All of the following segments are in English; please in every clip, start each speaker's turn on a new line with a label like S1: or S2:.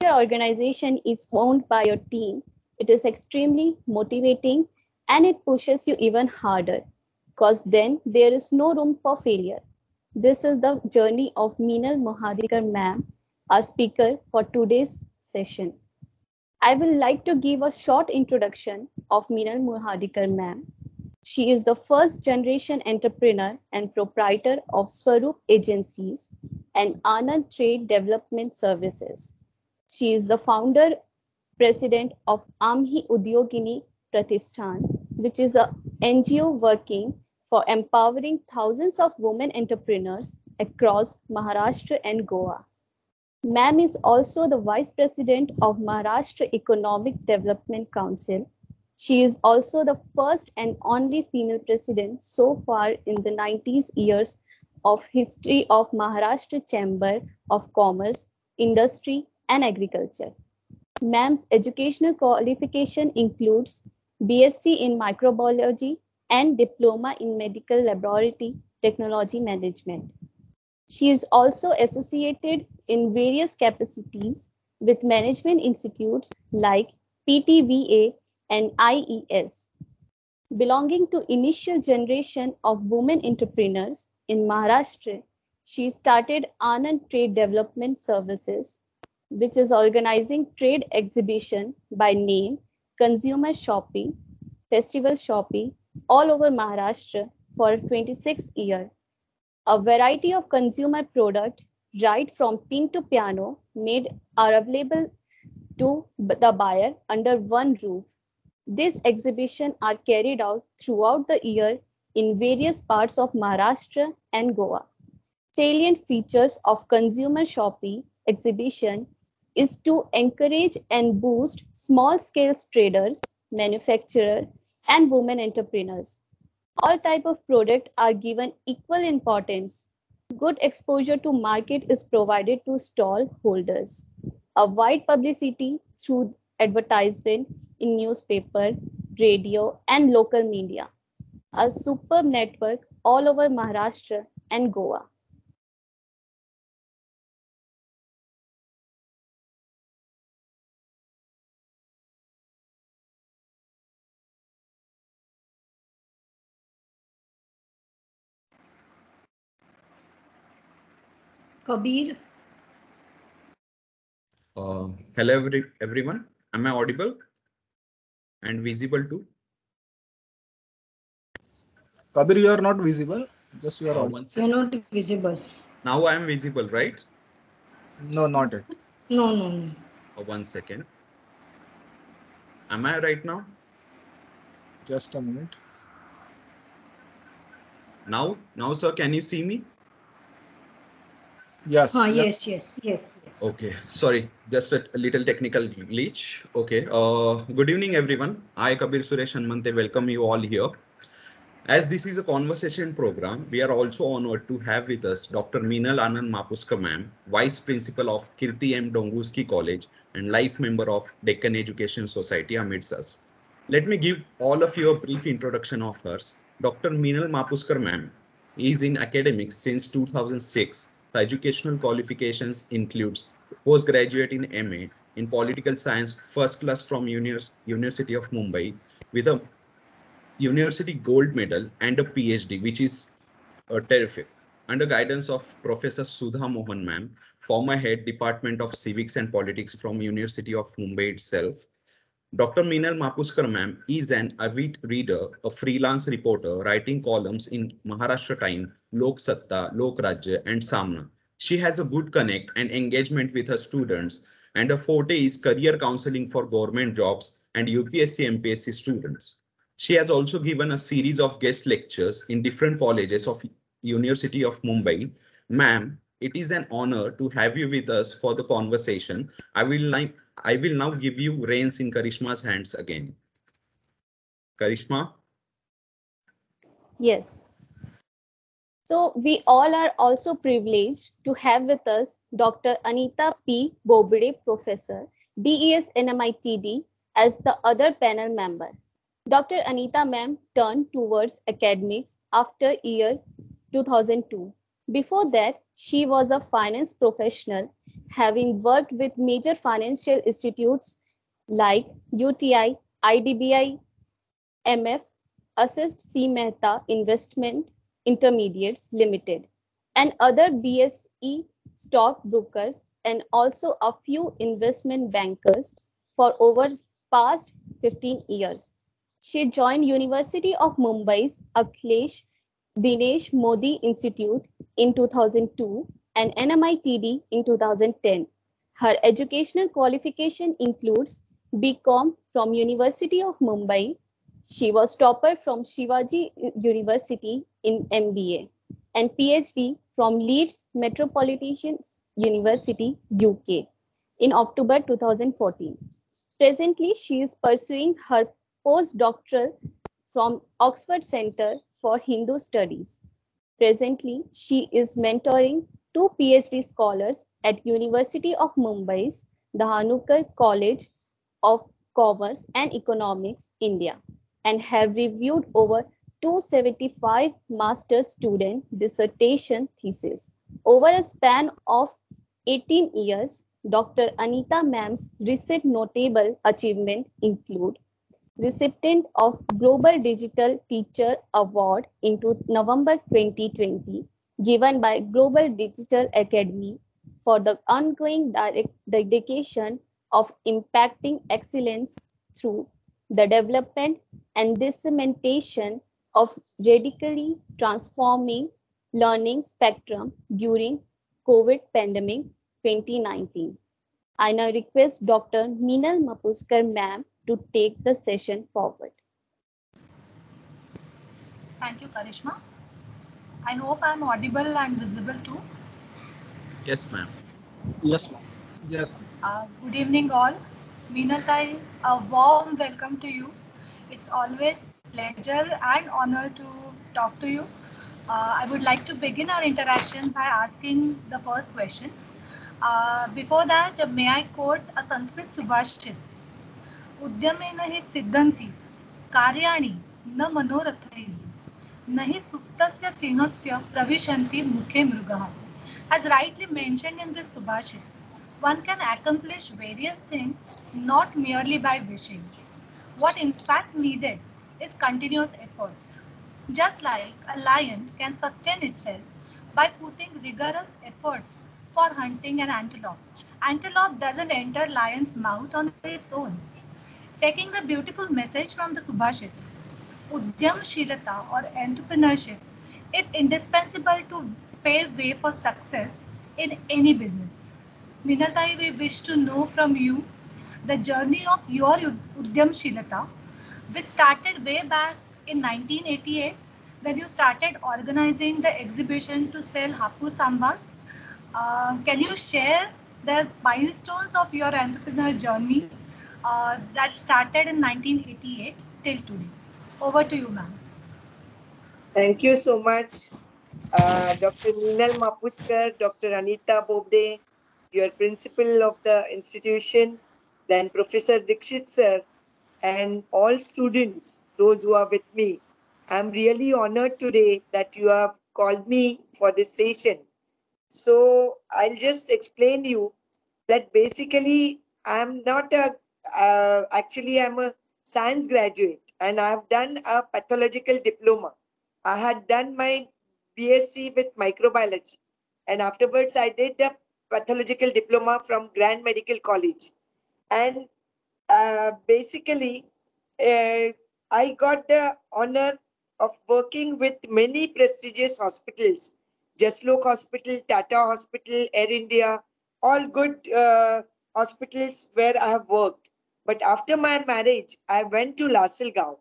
S1: your organization is owned by your team, it is extremely motivating and it pushes you even harder because then there is no room for failure. This is the journey of Meenal Mohadikar ma'am, our speaker for today's session. I would like to give a short introduction of Meenal Mohadikar ma'am. She is the first generation entrepreneur and proprietor of Swaroop Agencies and Anand Trade Development Services. She is the founder president of Amhi Udyogini Pratishthan, which is an NGO working for empowering thousands of women entrepreneurs across Maharashtra and Goa. Ma'am is also the Vice President of Maharashtra Economic Development Council. She is also the first and only female president so far in the 90s years of history of Maharashtra Chamber of Commerce, Industry and Agriculture. Ma'am's educational qualification includes BSc in Microbiology and Diploma in Medical Laboratory Technology Management. She is also associated in various capacities with management institutes like PTVA and IES. Belonging to initial generation of women entrepreneurs in Maharashtra, she started Anand Trade Development Services, which is organizing trade exhibition by name Consumer Shopping, Festival Shopping all over Maharashtra for 26 years. A variety of consumer product right from pin to piano made are available to the buyer under one roof. These exhibitions are carried out throughout the year in various parts of Maharashtra and Goa. Salient features of consumer shopping exhibition is to encourage and boost small-scale traders, manufacturers, and women entrepreneurs. All type of product are given equal importance. Good exposure to market is provided to stall holders. A wide publicity through advertisement in newspaper, radio, and local media. A superb network all over Maharashtra and Goa.
S2: Kabir.
S3: Hello everyone. Am I audible and visible too?
S4: Kabir, you are not visible. Just you are audible.
S3: One
S2: You're
S3: second.
S2: not visible.
S3: Now I am visible, right?
S4: No, not it.
S2: No, no, no.
S3: 1 second. Am I right now?
S4: Just a minute.
S3: Now, sir, can you see me?
S4: Yes.
S2: Yes.
S3: Okay, sorry, just a little technical glitch. Okay, good evening, everyone. I, Kabir Suresh Hanmante, welcome you all here. As this is a conversation program, we are also honored to have with us Dr. Meenal Anand Mapuskar ma'am, Vice Principal of Kirti M. Donguski College and life member of Deccan Education Society amidst us. Let me give all of you a brief introduction of hers. Dr. Meenal Mapuskar ma'am is in academics since 2006. Her educational qualifications includes postgraduate in MA in Political Science, first class from University of Mumbai with a University Gold Medal and a PhD, which is terrific. Under guidance of Professor Sudha Mohan ma'am, former head Department of Civics and Politics from University of Mumbai itself. Dr. Meenal Mapuskar ma'am is an avid reader, a freelance reporter writing columns in Maharashtra Time, Lok Satta, Lok Rajya, and Samna. She has a good connect and engagement with her students, and her forte is career counseling for government jobs and UPSC MPSC students. She has also given a series of guest lectures in different colleges of University of Mumbai. Ma'am, it is an honor to have you with us for the conversation. I will now give you reins in Karishma's hands again. Karishma?
S1: Yes. So we all are also privileged to have with us Dr. Anita P. Bobade, Professor, DES NMITD, as the other panel member. Dr. Anita ma'am turned towards academics after year 2002. Before that, she was a finance professional having worked with major financial institutes like UTI, IDBI, MF, Assist C. Mehta Investment Intermediates Limited, and other BSE stockbrokers, and also a few investment bankers for over past 15 years. She joined University of Mumbai's Akhilesh Dinesh Modi Institute in 2002 and NMITD in 2010. Her educational qualification includes BCom from University of Mumbai. She was topper from Shivaji University in MBA and PhD from Leeds Metropolitan University, UK in October 2014. Presently, she is pursuing her postdoctoral from Oxford Center for Hindu Studies. Presently, she is mentoring two PhD scholars at University of Mumbai's Dhanuka College of Commerce and Economics, India, and have reviewed over 275 master's student dissertation theses. Over a span of 18 years, Dr. Anita Ma'am's recent notable achievements include recipient of Global Digital Teacher Award in November 2020, given by Global Digital Academy for the ongoing dedication of impacting excellence through the development and dissemination of radically transforming learning spectrum during COVID pandemic 2019. I now request Dr. Meenal Mapuskar ma'am to take the session forward.
S5: Thank you, Karishma. I hope I'm audible and visible too.
S3: Yes, ma'am.
S4: Yes, ma'am. Yes.
S5: Good evening, all. Meenal Tai, a warm welcome to you. It's always pleasure and honor to talk to you. I would like to begin our interaction by asking the first question. Before that, may I quote a Sanskrit Subhashit? उद्यमेन हि सिद्धन्ति कार्याणि न मनोरथैः न हि सुप्तस्य सिंहस्य प्रविशन्ति मुखे मृगः. As rightly mentioned in this Subhashit, one can accomplish various things not merely by wishing. What in fact needed is continuous efforts. Just like a lion can sustain itself by putting rigorous efforts for hunting an antelope. Antelope doesn't enter lion's mouth on its own. Taking the beautiful message from the Subhashit, Udyamshilata or entrepreneurship is indispensable to pave way for success in any business. Meenal Tai, we wish to know from you the journey of your Udyamshilata, which started way back in 1988 when you started organizing the exhibition to sell Hapus Sambas. Can you share the milestones of your entrepreneur journey that started in 1988 till today? Over to you, ma'am.
S6: Thank you so much, Dr. Meenal Mapuskar, Dr. Anita Bobde, your principal of the institution, then Professor Dikshit sir, and all students, those who are with me. I'm really honored today that you have called me for this session. So I'll just explain you that basically I'm not a, actually I'm a science graduate and I've done a pathological diploma. I had done my BSc with microbiology and afterwards I did a pathological diploma from Grand Medical College. And basically I got the honor of working with many prestigious hospitals, Jaslok Hospital, Tata Hospital, Air India, all good hospitals where I have worked. But after my marriage, I went to Lasalgaon.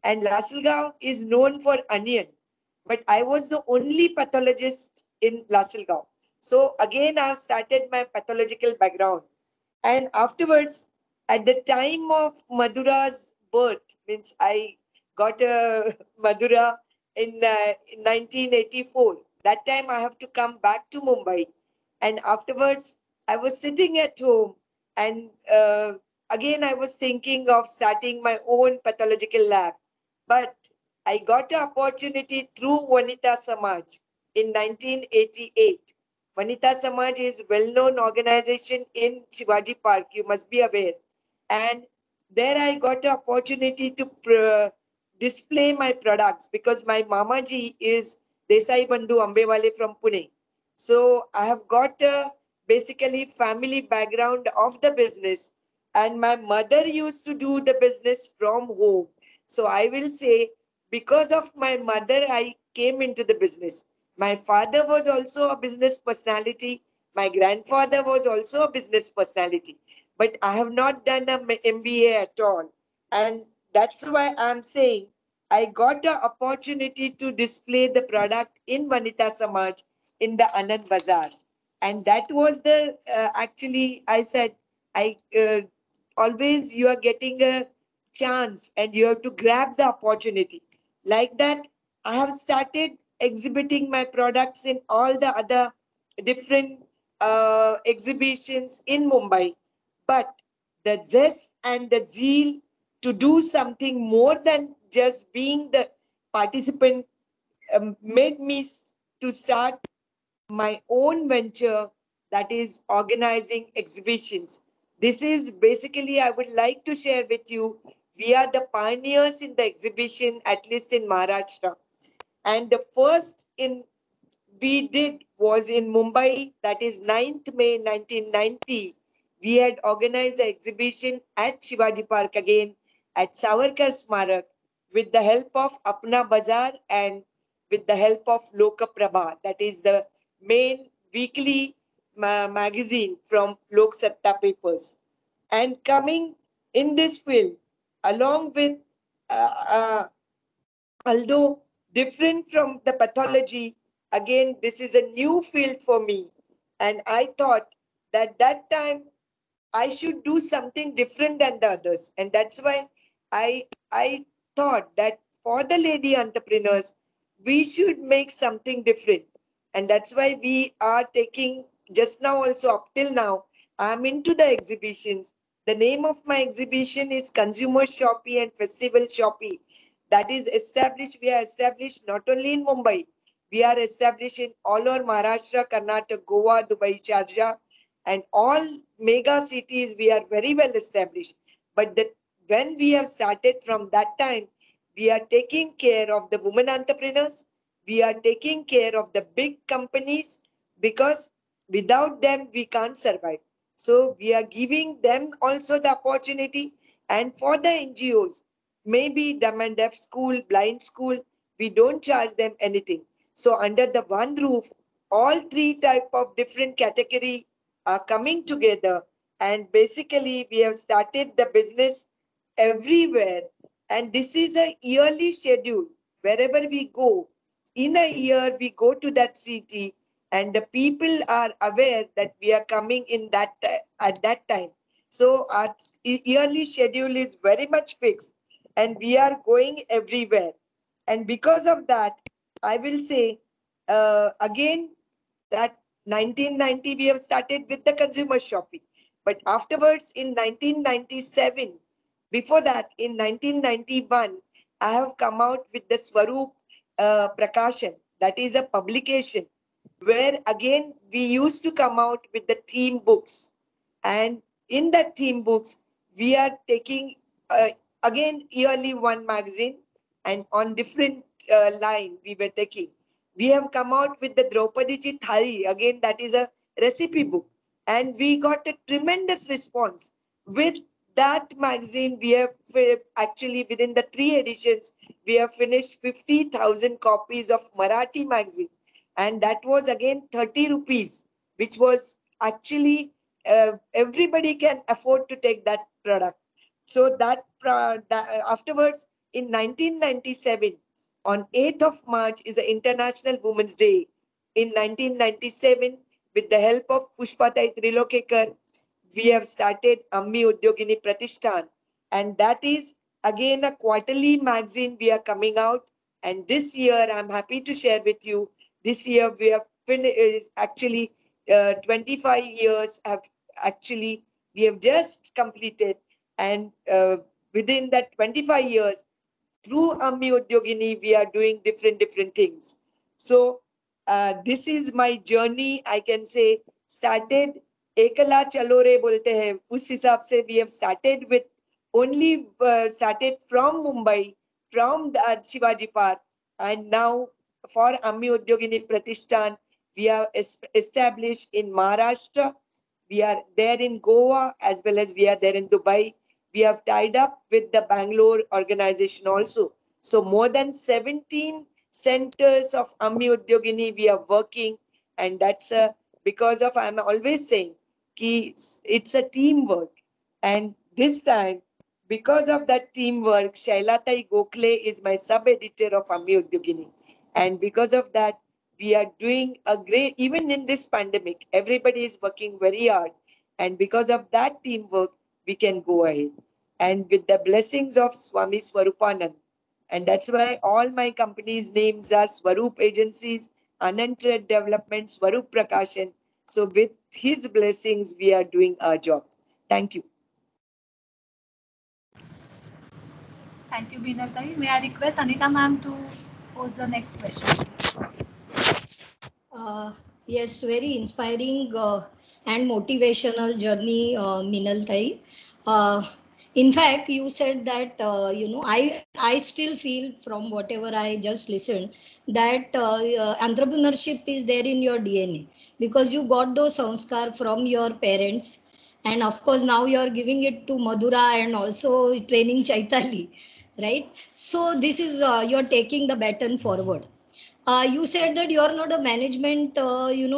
S6: And Lasalgaon is known for onion. But I was the only pathologist in Lasalgaon. So again, I have started my pathological background. And afterwards, at the time of Madhura's birth, means I got a Madhura in 1984. That time I have to come back to Mumbai. And afterwards, I was sitting at home and again, I was thinking of starting my own pathological lab. But I got an opportunity through Vanita Samaj in 1988. Vanita Samaj is well-known organization in Shivaji Park, you must be aware. And there I got an opportunity to display my products because my Mamaji is Desai Bandhu Ambewale from Pune. So I have got a basically family background of the business, and my mother used to do the business from home. So I will say because of my mother, I came into the business. My father was also a business personality. My grandfather was also a business personality. But I have not done a MBA at all. And that's why I'm saying I got the opportunity to display the product in Vanita Samaj in the Anand Bazaar. And that was the, actually, I said, I always you are getting a chance and you have to grab the opportunity. Like that, I have started exhibiting my products in all the other different exhibitions in Mumbai. But the zest and the zeal to do something more than just being the participant made me to start my own venture, that is organizing exhibitions. This is basically, I would like to share with you, we are the pioneers in the exhibition, at least in Maharashtra. And the first in we did was in Mumbai, that is 9th May 1990. We had organized an exhibition at Shivaji Park again at Savarkar Smarak with the help of Apna Bazaar and with the help of Loka Prabha, that is the main weekly magazine from Lok Satta papers. And coming in this field, along with uh, although different from the pathology, again, this is a new field for me. And I thought that time I should do something different than the others. And that's why I thought that for the lady entrepreneurs, we should make something different. And that's why we are taking just now also up till now, I'm into the exhibitions. The name of my exhibition is Consumer Shoppy and Festival Shoppy. That is established, we are established not only in Mumbai, we are established in all over Maharashtra, Karnataka, Goa, Dubai, Sharjah, and all mega cities we are very well established. But when we have started from that time, we are taking care of the women entrepreneurs, we are taking care of the big companies, because without them we can't survive. So we are giving them also the opportunity. And for the NGOs, maybe dumb and deaf school, blind school, we don't charge them anything. So under the one roof, all three type of different category are coming together, and basically we have started the business everywhere. And this is a yearly schedule. Wherever we go, in a year we go to that city, and the people are aware that we are coming in that at that time. So our yearly schedule is very much fixed, and we are going everywhere. And because of that, I will say again that 1990 we have started with the consumer shopping. But afterwards in 1997, before that in 1991, I have come out with the Swaroop Prakashan. That is a publication where again we used to come out with the theme books. And in that theme books, we are taking again yearly one magazine, and on different line we were taking. We have come out with the Draupadi Ji Thali, again that is a recipe book, and we got a tremendous response. With that magazine, we have actually within the 3 editions, we have finished 50,000 copies of Marathi magazine, and that was again 30 rupees, which was actually everybody can afford to take that product. So that afterwards in 1997, on 8th of March is the International Women's Day. In 1997, with the help of Pushpatai Trilokekar, we have started Ammi Udyogini Pratishthan. And that is again a quarterly magazine we are coming out. And this year, I'm happy to share with you, this year we have finished actually 25 years have actually, we have just completed. And within that 25 years, through Ammi Udyogini, we are doing different things. So this is my journey, I can say, started Ekala Chalore bolte hai. Us hisab se we have started with only started from Mumbai, from the Shivaji Park, and now for Ammi Udyogini Pratishthan, we are established in Maharashtra. We are there in Goa as well as we are there in Dubai. We have tied up with the Bangalore organization also. So more than 17 centers of Ammi Udyogini we are working, and that's because of, I'm always saying ki it's a teamwork, and this time because of that teamwork, Shailatai Gokhale is my sub-editor of Ammi Udyogini, and because of that we are doing a great, even in this pandemic everybody is working very hard, and because of that teamwork we can go ahead, and with the blessings of Swami Swarupanand. And that's why all my companies' names are Swaroop Agencies, Anant Red Development, Swaroop Prakashan. So with his blessings, we are doing our job. Thank you.
S5: Thank you, Meenal Tayi. May I request Anita ma'am to pose the next question?
S7: Yes, very inspiring and motivational journey, Minal Thai. In fact, you said that I still feel from whatever I just listened that entrepreneurship is there in your DNA because you got those sanskar from your parents, and of course now you are giving it to Madhura and also training Chaitali, right? So this is you're taking the baton forward. You said that you are not a management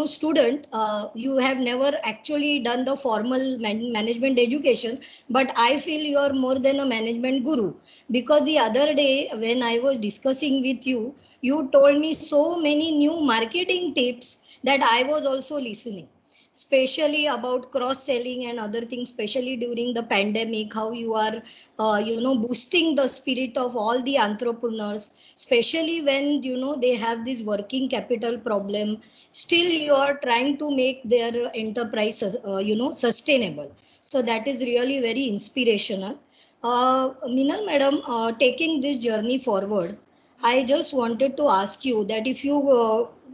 S7: student. You have never actually done the formal management education, but I feel you are more than a management guru, because the other day when I was discussing with you, you told me so many new marketing tips that I was also listening, especially about cross selling and other things, especially during the pandemic, how you are boosting the spirit of all the entrepreneurs, especially when they have this working capital problem. Still you are trying to make their enterprise sustainable. So that is really very inspirational. Minal madam, taking this journey forward, I just wanted to ask you that if you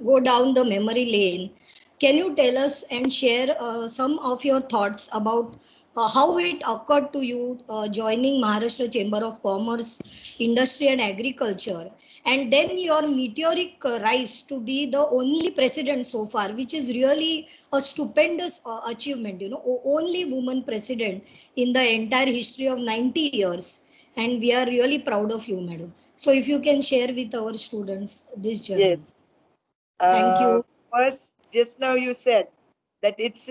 S7: go down the memory lane, can you tell us and share some of your thoughts about how it occurred to you joining Maharashtra Chamber of Commerce, Industry and Agriculture, and then your meteoric rise to be the only president so far, which is really a stupendous achievement, only woman president in the entire history of 90 years. And we are really proud of you, madam. So if you can share with our students this journey.
S6: Yes.
S7: Thank you.
S6: First, just now you said that it's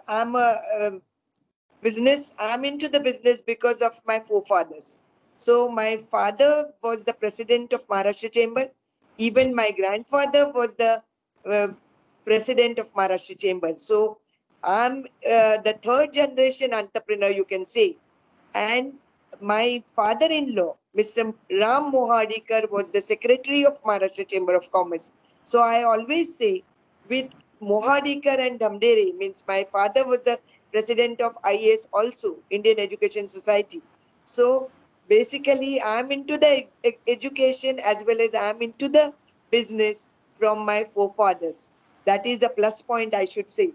S6: I'm a business. I'm into the business because of my forefathers. So my father was the president of Maharashtra Chamber. Even my grandfather was the uh, president of Maharashtra Chamber. So I'm the third generation entrepreneur, you can say. And my father-in-law, Mr. Ram Mohadikar, was the secretary of Maharashtra Chamber of Commerce. So I always say, with Mohadikar and Dhamdere, means my father was the president of IAS also, Indian Education Society. So basically, I'm into the education as well as I'm into the business from my forefathers. That is the plus point, I should say.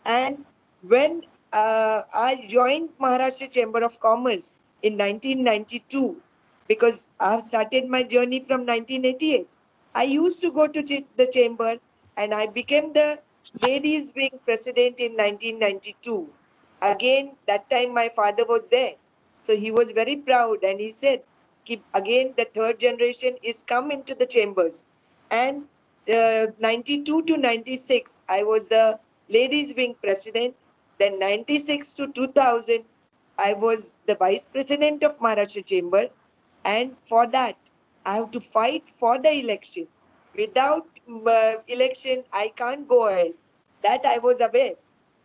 S6: And when I joined Maharashtra Chamber of Commerce in 1992, because I've started my journey from 1988. I used to go to the chamber and I became the ladies wing president in 1992. Again, that time my father was there. So he was very proud and he said, again, the third generation is come into the chambers. And 92 to 96, I was the ladies wing president. Then 96 to 2000, I was the vice president of Maharashtra Chamber. And for that, I have to fight for the election. Without election, I can't go ahead. That I was aware.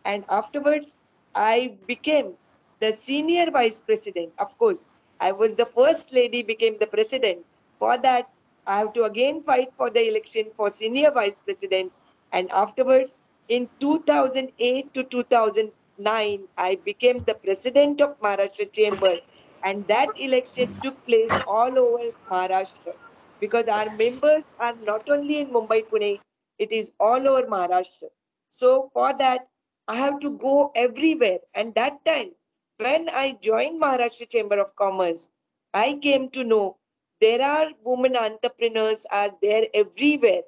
S6: And afterwards, I became the senior vice president. Of course, I was the first lady became the president. For that, I have to again fight for the election for senior vice president. And afterwards, in 2008 to 2009, I became the president of Maharashtra Chamber. And that election took place all over Maharashtra because our members are not only in Mumbai, Pune, it is all over Maharashtra. So for that, I have to go everywhere. And that time, when I joined Maharashtra Chamber of Commerce, I came to know there are women entrepreneurs are there everywhere,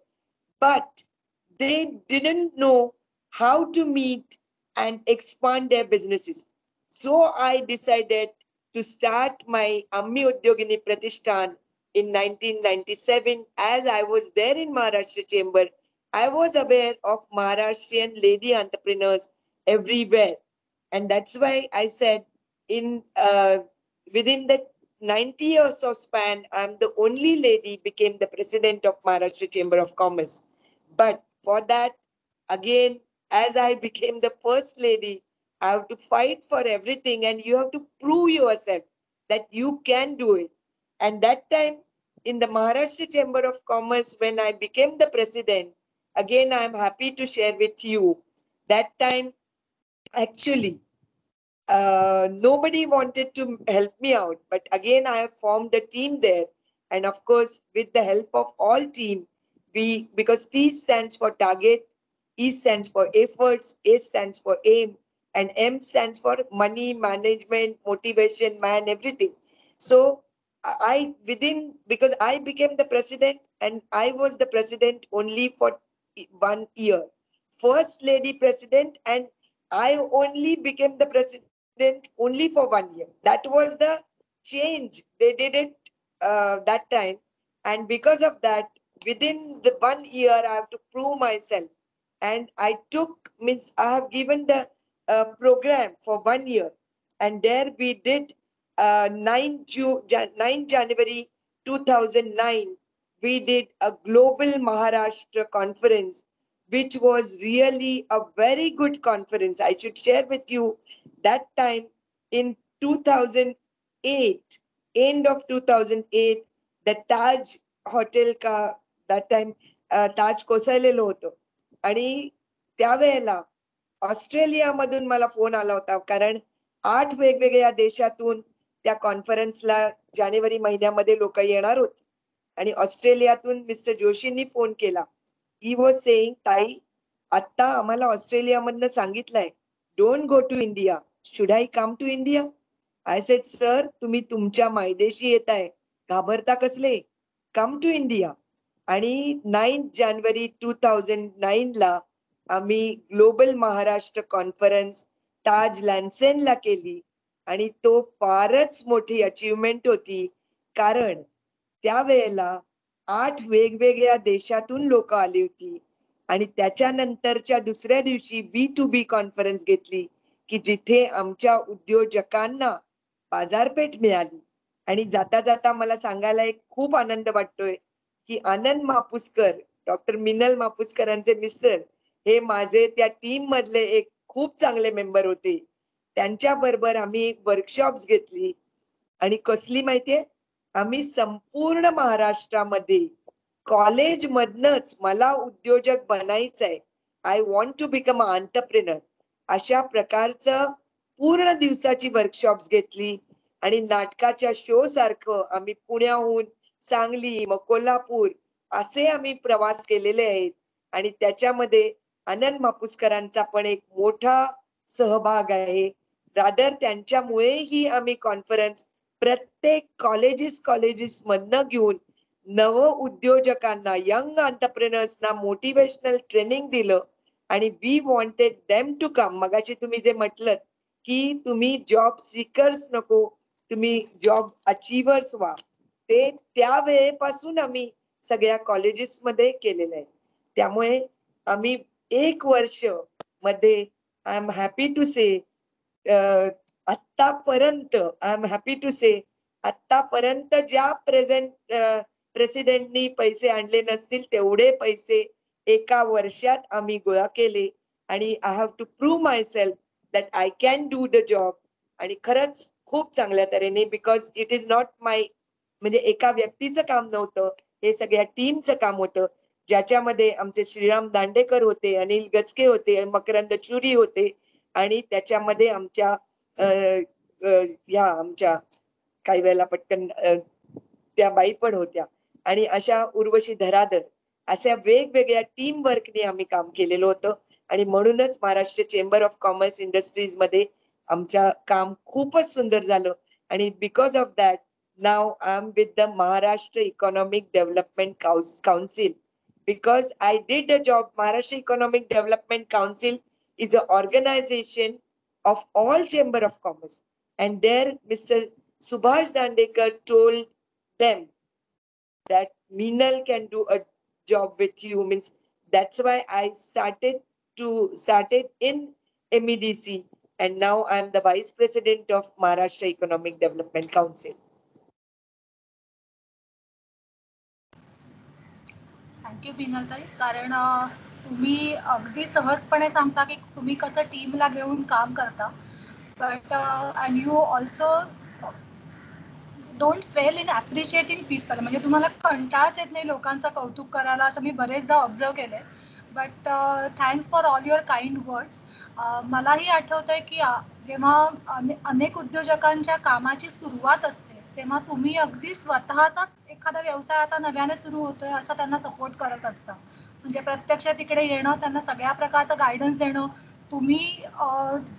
S6: but they didn't know how to meet and expand their businesses. So I decided to start my Ammi Udyogini Pratishthan in 1997. As I was there in Maharashtra Chamber, I was aware of Maharashtrian lady entrepreneurs everywhere. And that's why I said in within the 90 years of span, I'm the only lady became the president of Maharashtra Chamber of Commerce. But for that, again, as I became the first lady, I have to fight for everything and you have to prove yourself that you can do it. And that time in the Maharashtra Chamber of Commerce, when I became the president, again, I'm happy to share with you that time actually nobody wanted to help me out. But again, I have formed a team there. And of course, with the help of all team, because T stands for target, E stands for efforts, A stands for aim, and M stands for money, management, motivation, man, everything. So because I became the president and I was the president only for 1 year. First lady president, and I only became the president only for 1 year. That was the change. They did it that time. And because of that, within the 1 year, I have to prove myself. And I have given the program for 1 year. And there we did 9 January 2009, we did a global Maharashtra conference, which was really a very good conference. I should share with you that time in 2008, end of 2008, the Taj Hotel का that time ताज कोसळलेलं होतं आणि त्यावेळेला ऑस्ट्रेलियामधून मला phone आला होता, कारण 8 वेगवेगळ्या देशातून त्या कॉन्फरन्सला जानेवारी महिन्यामध्ये लोक येणार होते. आणि ऑस्ट्रेलियातून मिस्टर जोशींनी फोन केला. ही वॉज सेइंग, ताई आता आम्हाला ऑस्ट्रेलियामधनं सांगितलंय don't go to India, should I come to India? I said, sir तुम्ही तुमच्या मायदेशी येताय, घाबरता कसले, कम टू इंडिया. आणि 9 जानेवारी 2009 ला आम्ही ग्लोबल महाराष्ट्र कॉन्फरन्स ताज लॅन्सेनला केली. आणि तो फारच मोठी अचीवमेंट होती, कारण त्यावेळेला 8 वेगवेगळ्या देशातून लोक आली होती. आणि त्याच्यानंतरच्या दुसऱ्या दिवशी B2B कॉन्फरन्स घेतली, की जिथे आमच्या उद्योजकांना बाजारपेठ मिळाली. आणि जाता जाता मला सांगायला एक खूप आनंद वाटतोय की आनंद मापुसकर, डॉक्टर मिनल मापुसकरांचे मिस्टर, हे माझे त्या टीम मधले एक खूप चांगले मेंबर होते. त्यांच्या बरोबर आम्ही वर्कशॉप्स घेतली. आणि कसली माहितीये, आम्ही संपूर्ण महाराष्ट्रामध्ये कॉलेज मधनच मला उद्योजक बनायचंय, I want to become a entrepreneur, अशा प्रकारचं पूर्ण दिवसाची वर्कशॉप्स घेतली. आणि नाटकाच्या शो सारखं आम्ही पुण्याहून सांगली, मग कोल्हापूर असे आम्ही प्रवास केलेले आहेत. आणि त्याच्यामध्ये आनंद मापुसकरांचा पण एक मोठा सहभाग आहे. रादर त्यांच्यामुळे ही आम्ही कॉन्फरन्स प्रत्येक कॉलेजेस मधनं घेऊन नव उद्योजकांना, यंग एंटरप्रेनर्सना मोटिवेशनल ट्रेनिंग दिलं. आणि we wanted them to come. मगाशी तुम्ही जे म्हटलं की तुम्ही जॉब सीकर्स नको, तुम्ही जॉब अचीवर्स व्हा, ते त्या वेळेपासून आम्ही सगळ्या कॉलेजेस मध्ये केलेलं आहे. त्यामुळे आम्ही 1 वर्ष मध्ये आय एम हॅपी टू से आतापर्यंत ज्या प्रेसिडेंटनी पैसे आणले नसतील तेवढे पैसे एका वर्षात आम्ही गोळा केले. आणि I have to prove myself that I can do the job. आणि खरंच खूप चांगल्या तऱ्हेने, because it is not my, म्हणजे एका व्यक्तीचं काम नव्हतं, हे सगळ्या टीमचं काम होतं, ज्याच्यामध्ये आमचे श्रीराम दांडेकर होते, अनिल गचके होते, मकरंद चुरी होते. आणि त्याच्यामध्ये आमच्या आमच्या काही वेळेला पटकन त्या बाई पण होत्या. आणि अशा उर्वशी धराधर अशा वेगवेगळ्या टीम वर्कने आम्ही काम केलेलं होतं आणि म्हणूनच Maharashtra Chamber of Commerce Industries मध्ये आमचं काम खूपच सुंदर झालं आणि बिकॉज ऑफ दॅट नाव I am with the Maharashtra Economic Development Council because I did a job. Maharashtra Economic Development Council is an organization of all Chamber of Commerce. And there Mr. Subhash Dandekar told them that Meenal can do a job with you. Means that's why I started in MEDC and now I'm the Vice President of Maharashtra Economic Development Council.
S5: Thank you बिनलताई. कारण तुम्ही अगदी सहजपणे सांगता की तुम्ही कसं टीमला घेऊन काम करता. But and you also don't fail in appreciating people. म्हणजे तुम्हाला कंटाळच येत नाही लोकांचं कौतुक करायला, असं मी बरेचदा ऑब्झर्व केलं आहे. But thanks for all your kind words. मलाही आठवतं आहे की जेव्हा अनेक उद्योजकांच्या कामाची सुरुवात असते तेव्हा तुम्ही अगदी स्वतःचाच एखादा व्यवसाय आता नव्याने सुरू होतोय असं त्यांना सपोर्ट करत असता. म्हणजे प्रत्यक्ष तिकडे येणं, त्यांना सगळ्या प्रकारचं गायडन्स देणं, तुम्ही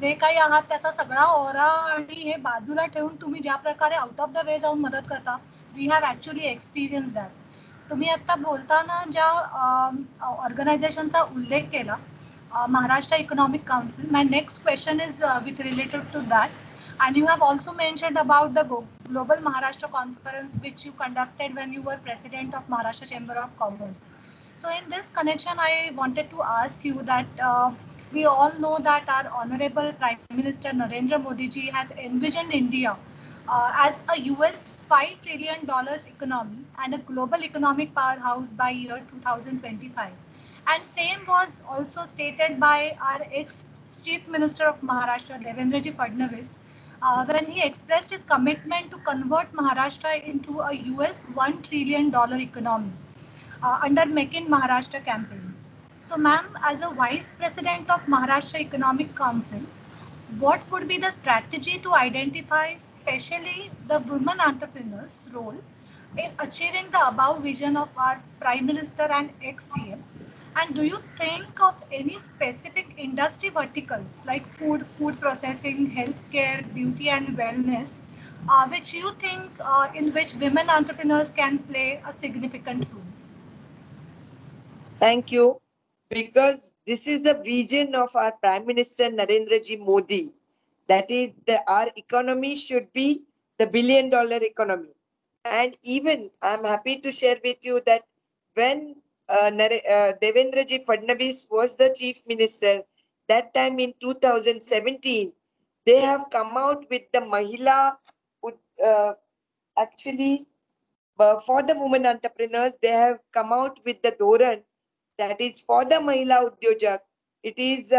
S5: जे काही आहात त्याचा सगळा ओरा आणि हे बाजूला ठेवून तुम्ही ज्या प्रकारे आउट ऑफ द वे जाऊन मदत करता, we have actually experience that. तुम्ही आता बोलताना ज्या ऑर्गनायझेशनचा उल्लेख केला, Maharashtra Economic Council, my next question is with related to that. And you have also mentioned about the Global Maharashtra Conference which you conducted when you were president of Maharashtra Chamber of Commerce. So in this connection, I wanted to ask you that we all know that our Honorable Prime Minister Narendra Modi ji has envisioned India as a US $5 trillion economy and a global economic powerhouse by year 2025. And same was also stated by our ex-Chief Minister of Maharashtra, Devendraji Fadnavis, when he expressed his commitment to convert Maharashtra into a US $1 trillion economy under Make in Maharashtra campaign. So ma'am, as a Vice President of Maharashtra Economic Council, what would be the strategy to identify especially the women entrepreneurs' role in achieving the above vision of our Prime Minister and ex-CM? And do you think of any specific industry verticals like food processing, healthcare, beauty and wellness, which you think in which women entrepreneurs can play a significant role?
S6: Thank you. Because this is the vision of our Prime Minister Narendra Ji Modi. That is, our economy should be the $1 billion economy. And even I'm happy to share with you that when Devendra Ji Fadnavis was the Chief Minister, that time in 2017, they have come out with the Mahila, actually for the women entrepreneurs, they have come out with the Dhoran that is for the Mahila Udyojak. It is,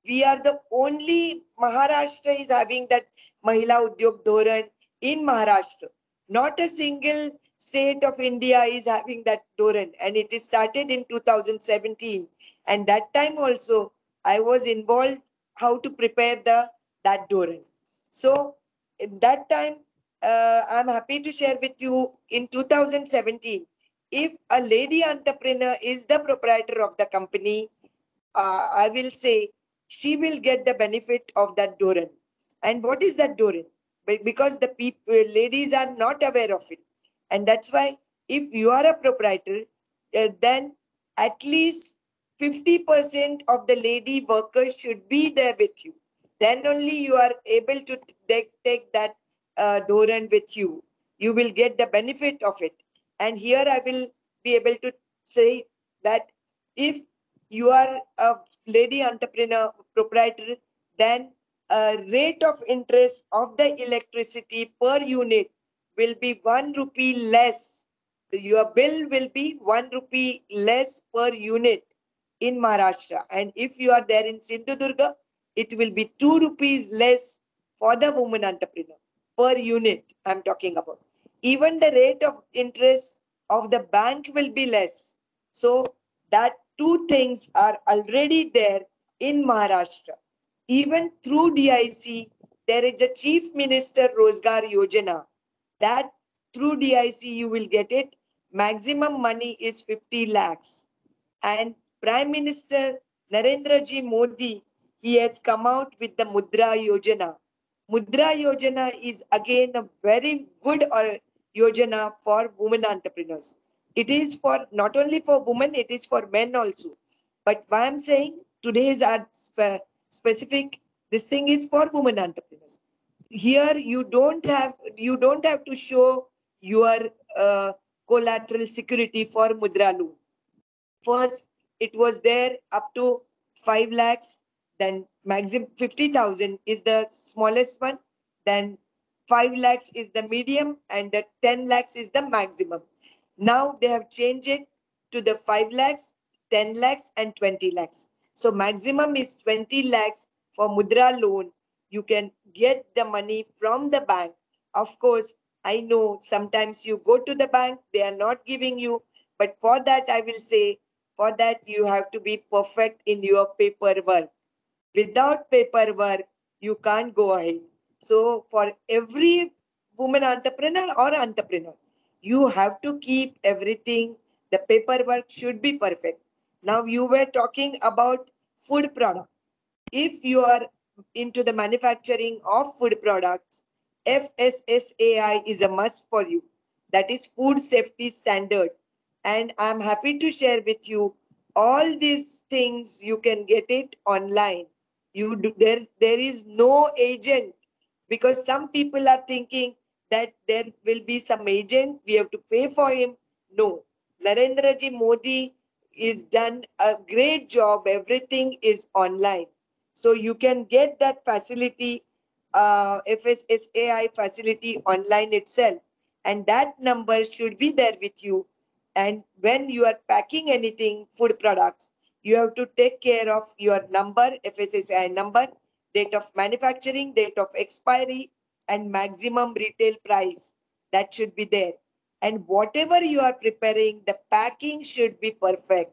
S6: we are the only, Maharashtra is having that Mahila Udyog Dhoran in Maharashtra. Not a single state of India is having that Dhoran, and it is started in 2017. And that time also, I was involved how to prepare that Dhoran. So at that time, I'm happy to share with you in 2017, if a lady entrepreneur is the proprietor of the company, I will say she will get the benefit of that Dhoran. And what is that Dhoran? Because the ladies are not aware of it. And that's why if you are a proprietor, then at least 50% of the lady workers should be there with you. Then only you are able to take that Dhoran with you. You will get the benefit of it. And here I will be able to say that if you are a lady entrepreneur, proprietor, then rate of interest of the electricity per unit will be 1 rupee less. Your bill will be 1 rupee less per unit in Maharashtra. And if you are there in Sindhudurga, it will be 2 rupees less for the woman entrepreneur per unit I'm talking about. Even the rate of interest of the bank will be less. So that two things are already there in Maharashtra. Even through DIC, there is a Chief Minister Rozgar Yojana. That through DIC you will get it. maximum money is 50 lakhs. And Prime Minister Narendra Ji Modi, he has come out with the Mudra Yojana. Mudra Yojana is again a very good Yojana for women entrepreneurs. It is for not only for women, it is for men also. But why I'm saying today is our specific, this thing is for women entrepreneurs. Here you don't have to show your collateral security for Mudra loan. First, it was there up to 5 lakhs, then maximum 50,000 is the smallest one, then 5 lakhs is the medium, and the 10 lakhs is the maximum. Now they have changed it to the 5 lakhs, 10 lakhs, and 20 lakhs. So maximum is 20 lakhs for Mudra loan. You can get the money from the bank. Of course, I know sometimes you go to the bank, they are not giving you, but for that, I will say, for that, you have to be perfect in your paperwork. Without paperwork, you can't go ahead. So for every woman entrepreneur or entrepreneur, you have to keep everything. The paperwork should be perfect. Now you were talking about food product. If you are into the manufacturing of food products, FSSAI is a must for you. That is food safety standard. And I'm happy to share with you all these things. You can get it online. There is no agent, because some people are thinking that there will be some agent, we have to pay for him. No, Narendra Ji Modi is done a great job. Everything is online. So you can get that facility, FSSAI facility online itself. And that number should be there with you. And when you are packing anything, food products, you have to take care of your number, FSSAI number, date of manufacturing, date of expiry, and maximum retail price. That should be there. And whatever you are preparing, the packing should be perfect.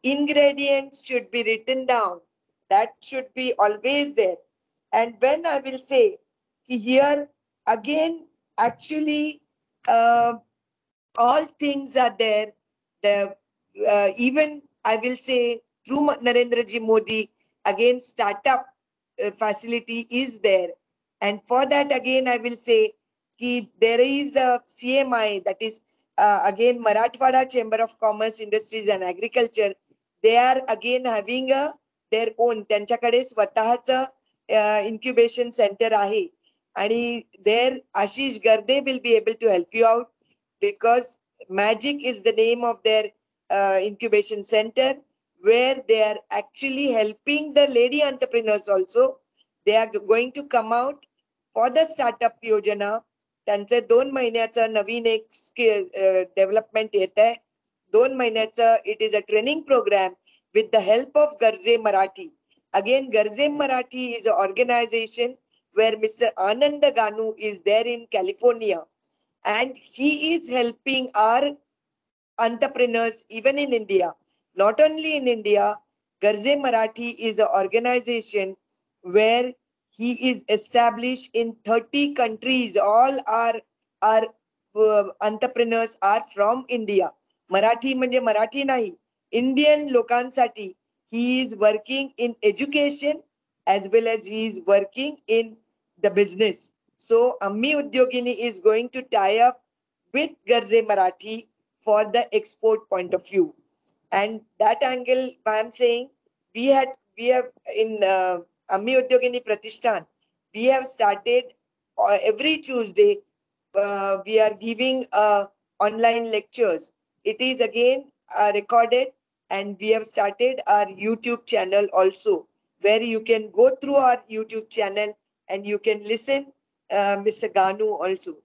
S6: Ingredients should be written down. That should be always there. And when I will say here again, actually, all things are there. The even I will say through Narendra Ji Modi, again startup facility is there. And for that again I will say there is a CMI, that is again Marathwada Chamber of Commerce, Industries and Agriculture. They are again having their own, त्यांच्याकडे स्वतःचं incubation center आहे. आणि there Ashish Garde will be able to help you out, because Magic is the name of their incubation center, where they are actually helping the lady entrepreneurs also. They are going to come out for the startup Yojana. त्यांचं 2 महिन्याचं नवीन एक skill development येत आहे. 2 महिन्याचं it is a training program with the help of Garze Marathi. Again, Garze Marathi is an organization where Mr. Anand Ganu is there in California. And he is helping our entrepreneurs even in India. Not only in India, Garze Marathi is an organization where he is established in 30 countries. All our entrepreneurs are from India. Marathi म्हणजे मराठी नाही, Indian लोकांसाठी. He is working in education as well as he is working in the business. So Ammi Udyogini is going to tie up with Garze Marathi for the export point of view. And that angle, I am saying, we have in Ammi Udyogini Pratishthan, we have started every Tuesday, we are giving online lectures. It is again recorded, and we have started our YouTube channel also, where you can go through our YouTube channel and you can listen Mr. Ganu also.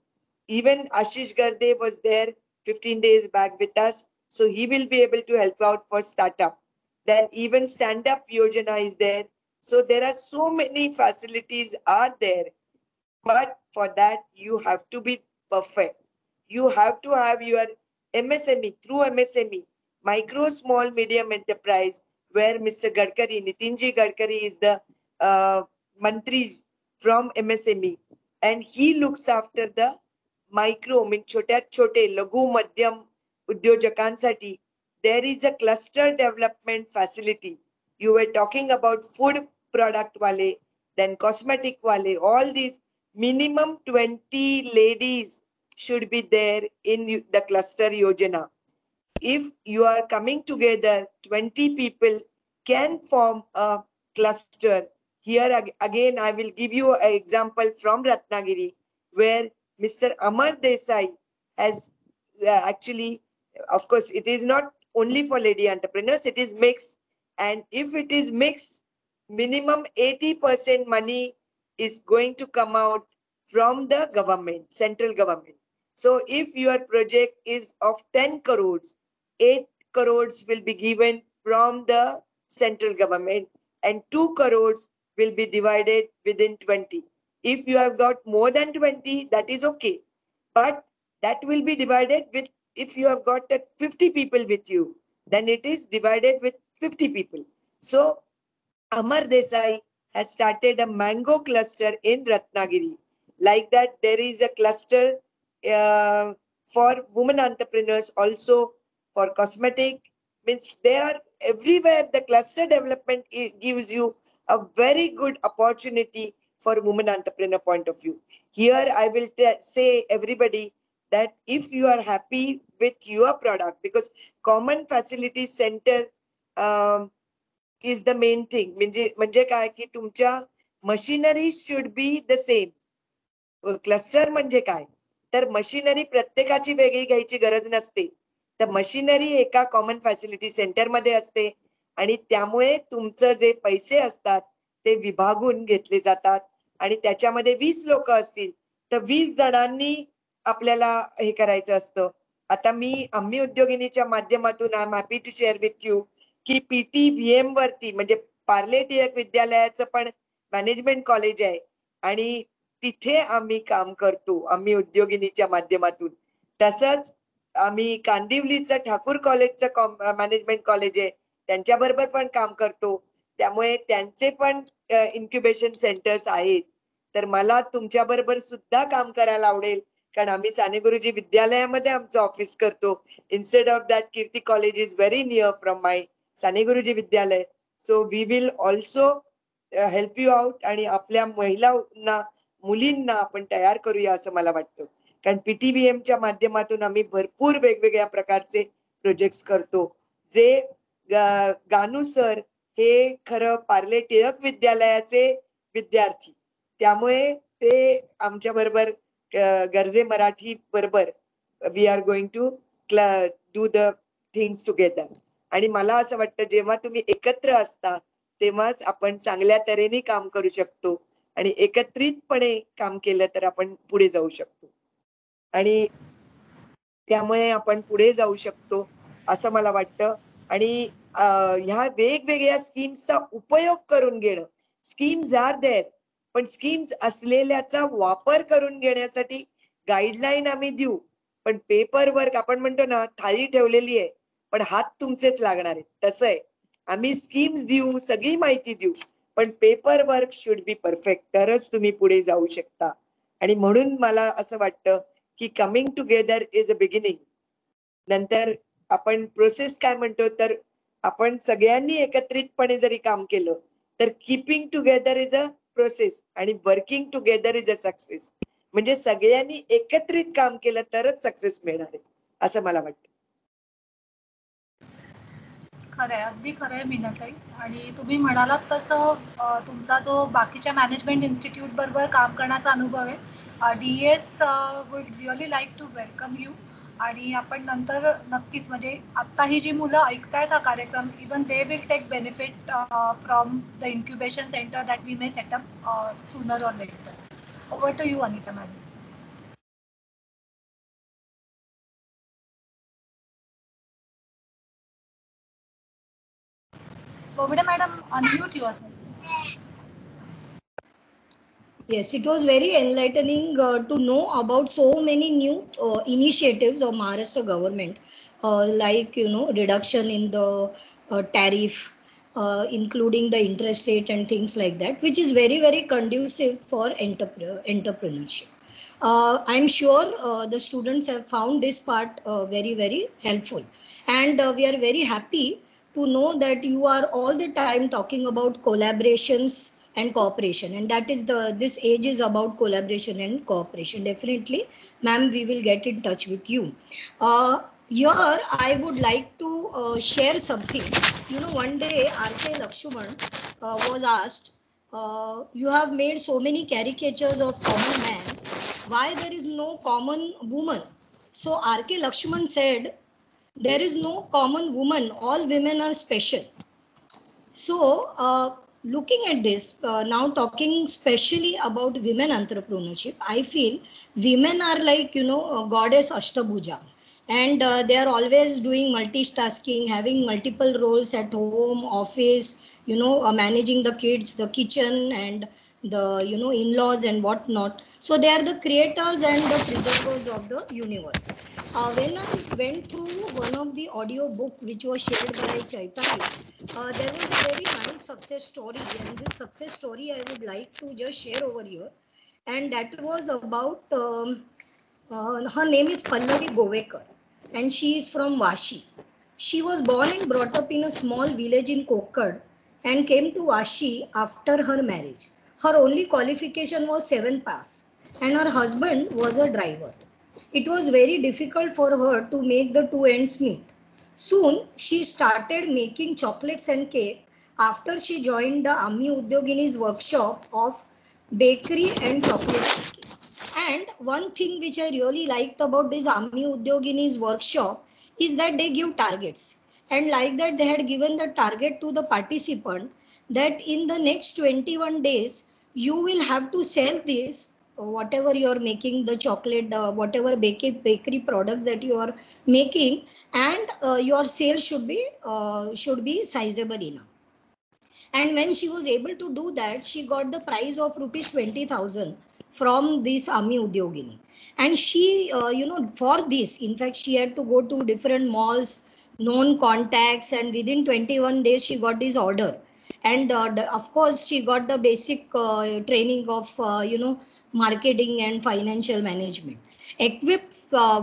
S6: Even Ashish Garde was there 15 days back with us. So he will be able to help out for startup. Then even stand-up Yojana is there. So there are so many facilities are there. But for that, you have to be perfect. You have to have your MSME, through MSME, micro, small, medium enterprise, where Mr. Gadkari, Nitinji Gadkari is the Mantri from MSME. And he looks after the micro, mean छोटे, लघु, मध्यम उद्योजकांसाठी there is a cluster development facility. You were talking about food product wale, then cosmetic wale, all these minimum 20 ladies should be there in the cluster yojana. If you are coming together, 20 people can form a cluster. Here again, I will give you an example from Ratnagiri, where Mr. Amar Desai has actually, of course, it is not only for lady entrepreneurs, it is mixed. And if it is mixed, minimum 80% money is going to come out from the government, central government. So if your project is of 10 crores, 8 crores will be given from the central government and 2 crores will be divided within 20. If you have got more than 20, that is okay. But that will be divided with, if you have got 50 people with you, then it is divided with 50 people. So Amar Desai has started a mango cluster in Ratnagiri. Like that, there is a cluster for women entrepreneurs, also for cosmetic. Means there are everywhere. The cluster development gives you a very good opportunity for women entrepreneur point of view. Here, I will say everybody that if you are happy with your product, because common facility center is the main thing. म्हणजे काय की तुमच्या machinery should be the same. Cluster म्हणजे काय, तर machinery प्रत्येकाची वेगळी घ्यायची गरज नसते. तर मशिनरी एका कॉमन फॅसिलिटी सेंटर मध्ये असते आणि त्यामुळे तुमचं जे पैसे असतात ते विभागून घेतले जातात आणि त्याच्यामध्ये 20 लोक असतील तर 20 जणांनी आपल्याला हे करायचं असतं. आता आम्ही उद्योगिनीच्या माध्यमातून I am happy to share with you की PTVM वरती, म्हणजे पार्ले टिळक विद्यालयाचं पण मॅनेजमेंट कॉलेज आहे आणि तिथे आम्ही काम करतो, आम्ही उद्योगिनीच्या माध्यमातून. तसंच आम्ही कांदिवलीचं ठाकूर कॉलेजचं मॅनेजमेंट कॉलेज आहे, त्यांच्याबरोबर पण काम करतो. त्यामुळे त्यांचे पण इन्क्युबेशन सेंटर्स आहेत. तर मला तुमच्या बरोबर सुद्धा काम करायला आवडेल, कारण आम्ही साने गुरुजी विद्यालयामध्ये आमचं ऑफिस करतो. Instead of that Kirti college is very near from my Sane Guruji Vidyalaya. So we will also help you out आणि आपल्या महिलांना, मुलींना आपण तयार करूया असं मला वाटतं. कारण PTVMच्या माध्यमातून आम्ही भरपूर वेगवेगळ्या प्रकारचे प्रोजेक्ट्स करतो. जे गानू सर हे खरं पार्ले टिळक विद्यालयाचे विद्यार्थी, त्यामुळे ते आमच्या बरोबर गरजे मराठी बरोबर we are going to do the things together. आणि मला असं वाटतं जेव्हा तुम्ही एकत्र असता तेव्हाच आपण चांगल्या तऱ्हेने काम करू शकतो आणि एकत्रितपणे काम केलं तर आपण पुढे जाऊ शकतो आणि त्यामुळे आपण पुढे जाऊ शकतो असं मला वाटतं. आणि ह्या वेगवेगळ्या स्कीम्सचा उपयोग करून घेणं, स्कीम्स आर देअर, पण स्कीम्स असलेल्याचा वापर करून घेण्यासाठी गाईडलाईन आम्ही देऊ. पण पेपर वर्क आपण म्हणतो ना, थाळी ठेवलेली आहे पण हात तुमचेच लागणार आहेत, तसं आहे. आम्ही स्कीम्स देऊ, सगळी माहिती देऊ, पण paper work should be perfect, तरच तुम्ही पुढे जाऊ शकता. आणि म्हणून मला असं वाटतं की coming together is a beginning. नंतर आपण प्रोसेस काय म्हणतो, तर आपण सगळ्यांनी एकत्रितपणे जरी काम केलं तर keeping together is a process आणि working together is a success. म्हणजे सगळ्यांनी एकत्रित काम केलं तरच सक्सेस मिळणार आहे असं मला वाटतं.
S5: खरंय, अगदी खरंय मीनाताई. आणि तुम्ही म्हणालात तसं तुमचा जो बाकीच्या मॅनेजमेंट इन्स्टिट्यूट बरोबर काम करण्याचा अनुभव आहे, DS would really like to welcome you. आणि आपण नंतर नक्कीच, म्हणजे आत्ता ही जी मुलं ऐकतायत हा कार्यक्रम, even they will take benefit from the incubation centre that we may set up sooner or later. Over to you Anita madam. Bobde madam, unmute yourself.
S7: Yes, it was very enlightening to know about so many new initiatives of Maharashtra government, like reduction in the tariff, including the interest rate and things like that, which is very conducive for entrepreneurship. I'm sure the students have found this part very, very helpful. And we are very happy to know that you are all the time talking about collaborations and cooperation. And that is this age is about collaboration and cooperation. Definitely, ma'am, we will get in touch with you. Here, I would like to share something. You know, one day R.K. Lakshman was asked, you have made so many caricatures of common man, why there is no common woman? So R.K. Lakshman said, there is no common woman, all women are special. So looking at this, now talking specially about women entrepreneurship, I feel women are like, goddess Ashtabhuja. And they are always doing multitasking, having multiple roles at home, office, managing the kids, the kitchen, and the, in-laws and whatnot. So they are the creators and the preservers of the universe. When I went through one of the audio book which was shared by Chaitanya, there was a very nice success story, and this success story I would like to just share over here. And that was about, her name is Pallavi Govekar, and she is from Vashi. She was born and brought up in a small village in Kokad and came to Vashi after her marriage. Her only qualification was 7th pass, and her husband was a driver. It was very difficult for her to make the two ends meet. Soon, she started making chocolates and cake after she joined the Ammi Udyogini's workshop of bakery and chocolate making. And one thing which I really liked about this Ammi Udyogini's workshop is that they give targets. And like that, they had given the target to the participant that in the next 21 days, you will have to sell this, whatever you are making, the chocolate, whatever bakery product that you are making, and your sales should be sizable enough. And when she was able to do that, she got the prize of rupees 20,000 from this Ammi Udyogini. And she, for this, in fact, she had to go to different malls, known contacts, and within 21 days, she got this order. And of course, she got the basic training of, marketing and financial management. Equipped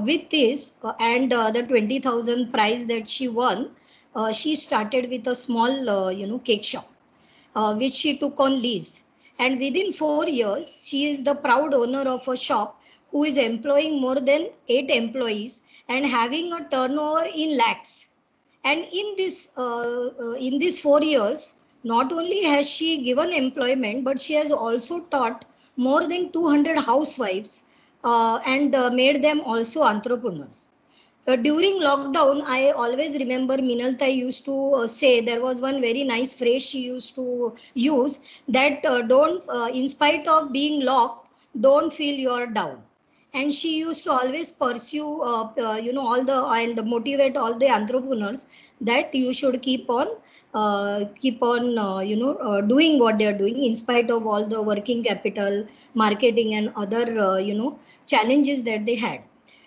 S7: with this and the 20,000 prize that she won, she started with a small, cake shop, which she took on lease. And within 4 years, she is the proud owner of a shop who is employing more than 8 employees and having a turnover in lakhs. And in these 4 years, not only has she given employment, but she has also taught more than 200 housewives and made them also entrepreneurs. During lockdown, I always remember Minaltai used to say, there was one very nice phrase she used to use, that don't, in spite of being locked, don't feel you're down. And she used to always pursue, all the, and motivate all the entrepreneurs that you should keep on, doing what they are doing in spite of all the working capital, marketing, and other, challenges that they had.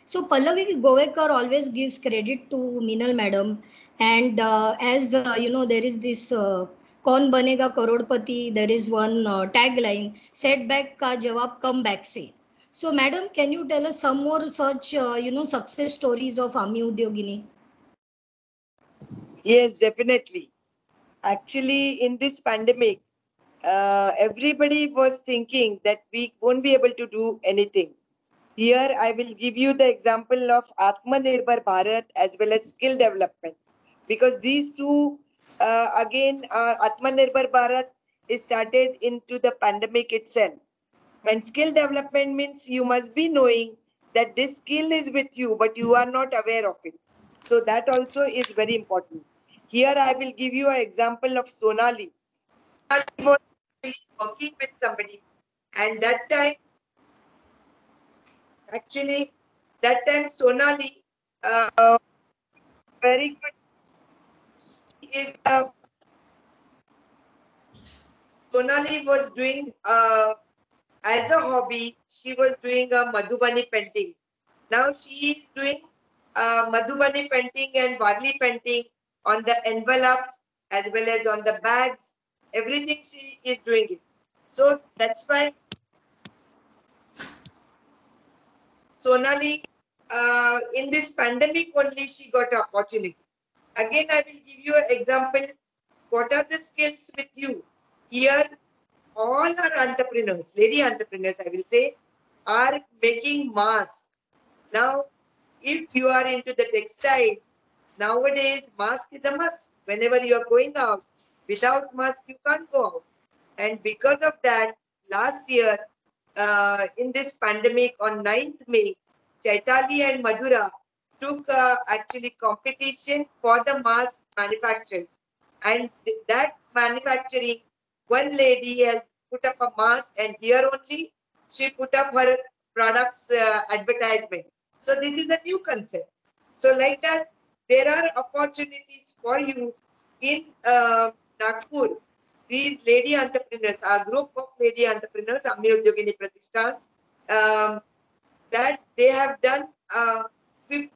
S7: So Pallavi Govekar always gives credit to Meenal madam, and as there is this "Kaun banega karodpati," there is one tagline: "Setback ka jawab come back se." So, madam, can you tell us some more such success stories of Ammi Udyogini?
S6: Yes, definitely. Actually, in this pandemic, everybody was thinking that we won't be able to do anything. Here, I will give you the example of Atmanirbhar Bharat as well as skill development, because these two, again, Atmanirbhar Bharat is started into the pandemic itself. And skill development means you must be knowing that this skill is with you, but you are not aware of it. So that also is very important. Here, I will give you an example of Sonali. Sonali was working with somebody, and that time, actually, that time Sonali, very good. She is Sonali was doing as a hobby. She was doing a Madhubani painting. Now she is doing Madhubani painting and Varli painting on the envelopes as well as on the bags. Everything she is doing it. So that's why Sonali, in this pandemic only she got opportunity. Again, I will give you an example. What are the skills with you? Here, all our entrepreneurs, lady entrepreneurs, I will say, are making masks. Now, if you are into the textile, nowadays mask is a must. Whenever you are going out, without mask you can't go out. And because of that, last year, in this pandemic on 9th May, Chaitali and Madhura took actually competition for the mask manufacturing. And that manufacturing, one lady has put up a mask, and here only she put up her products advertisement. So this is a new concept. So like that, there are opportunities for you in Nagpur. These lady entrepreneurs, our group of lady entrepreneurs, Ammi Udyogini Pratishthan, that they have done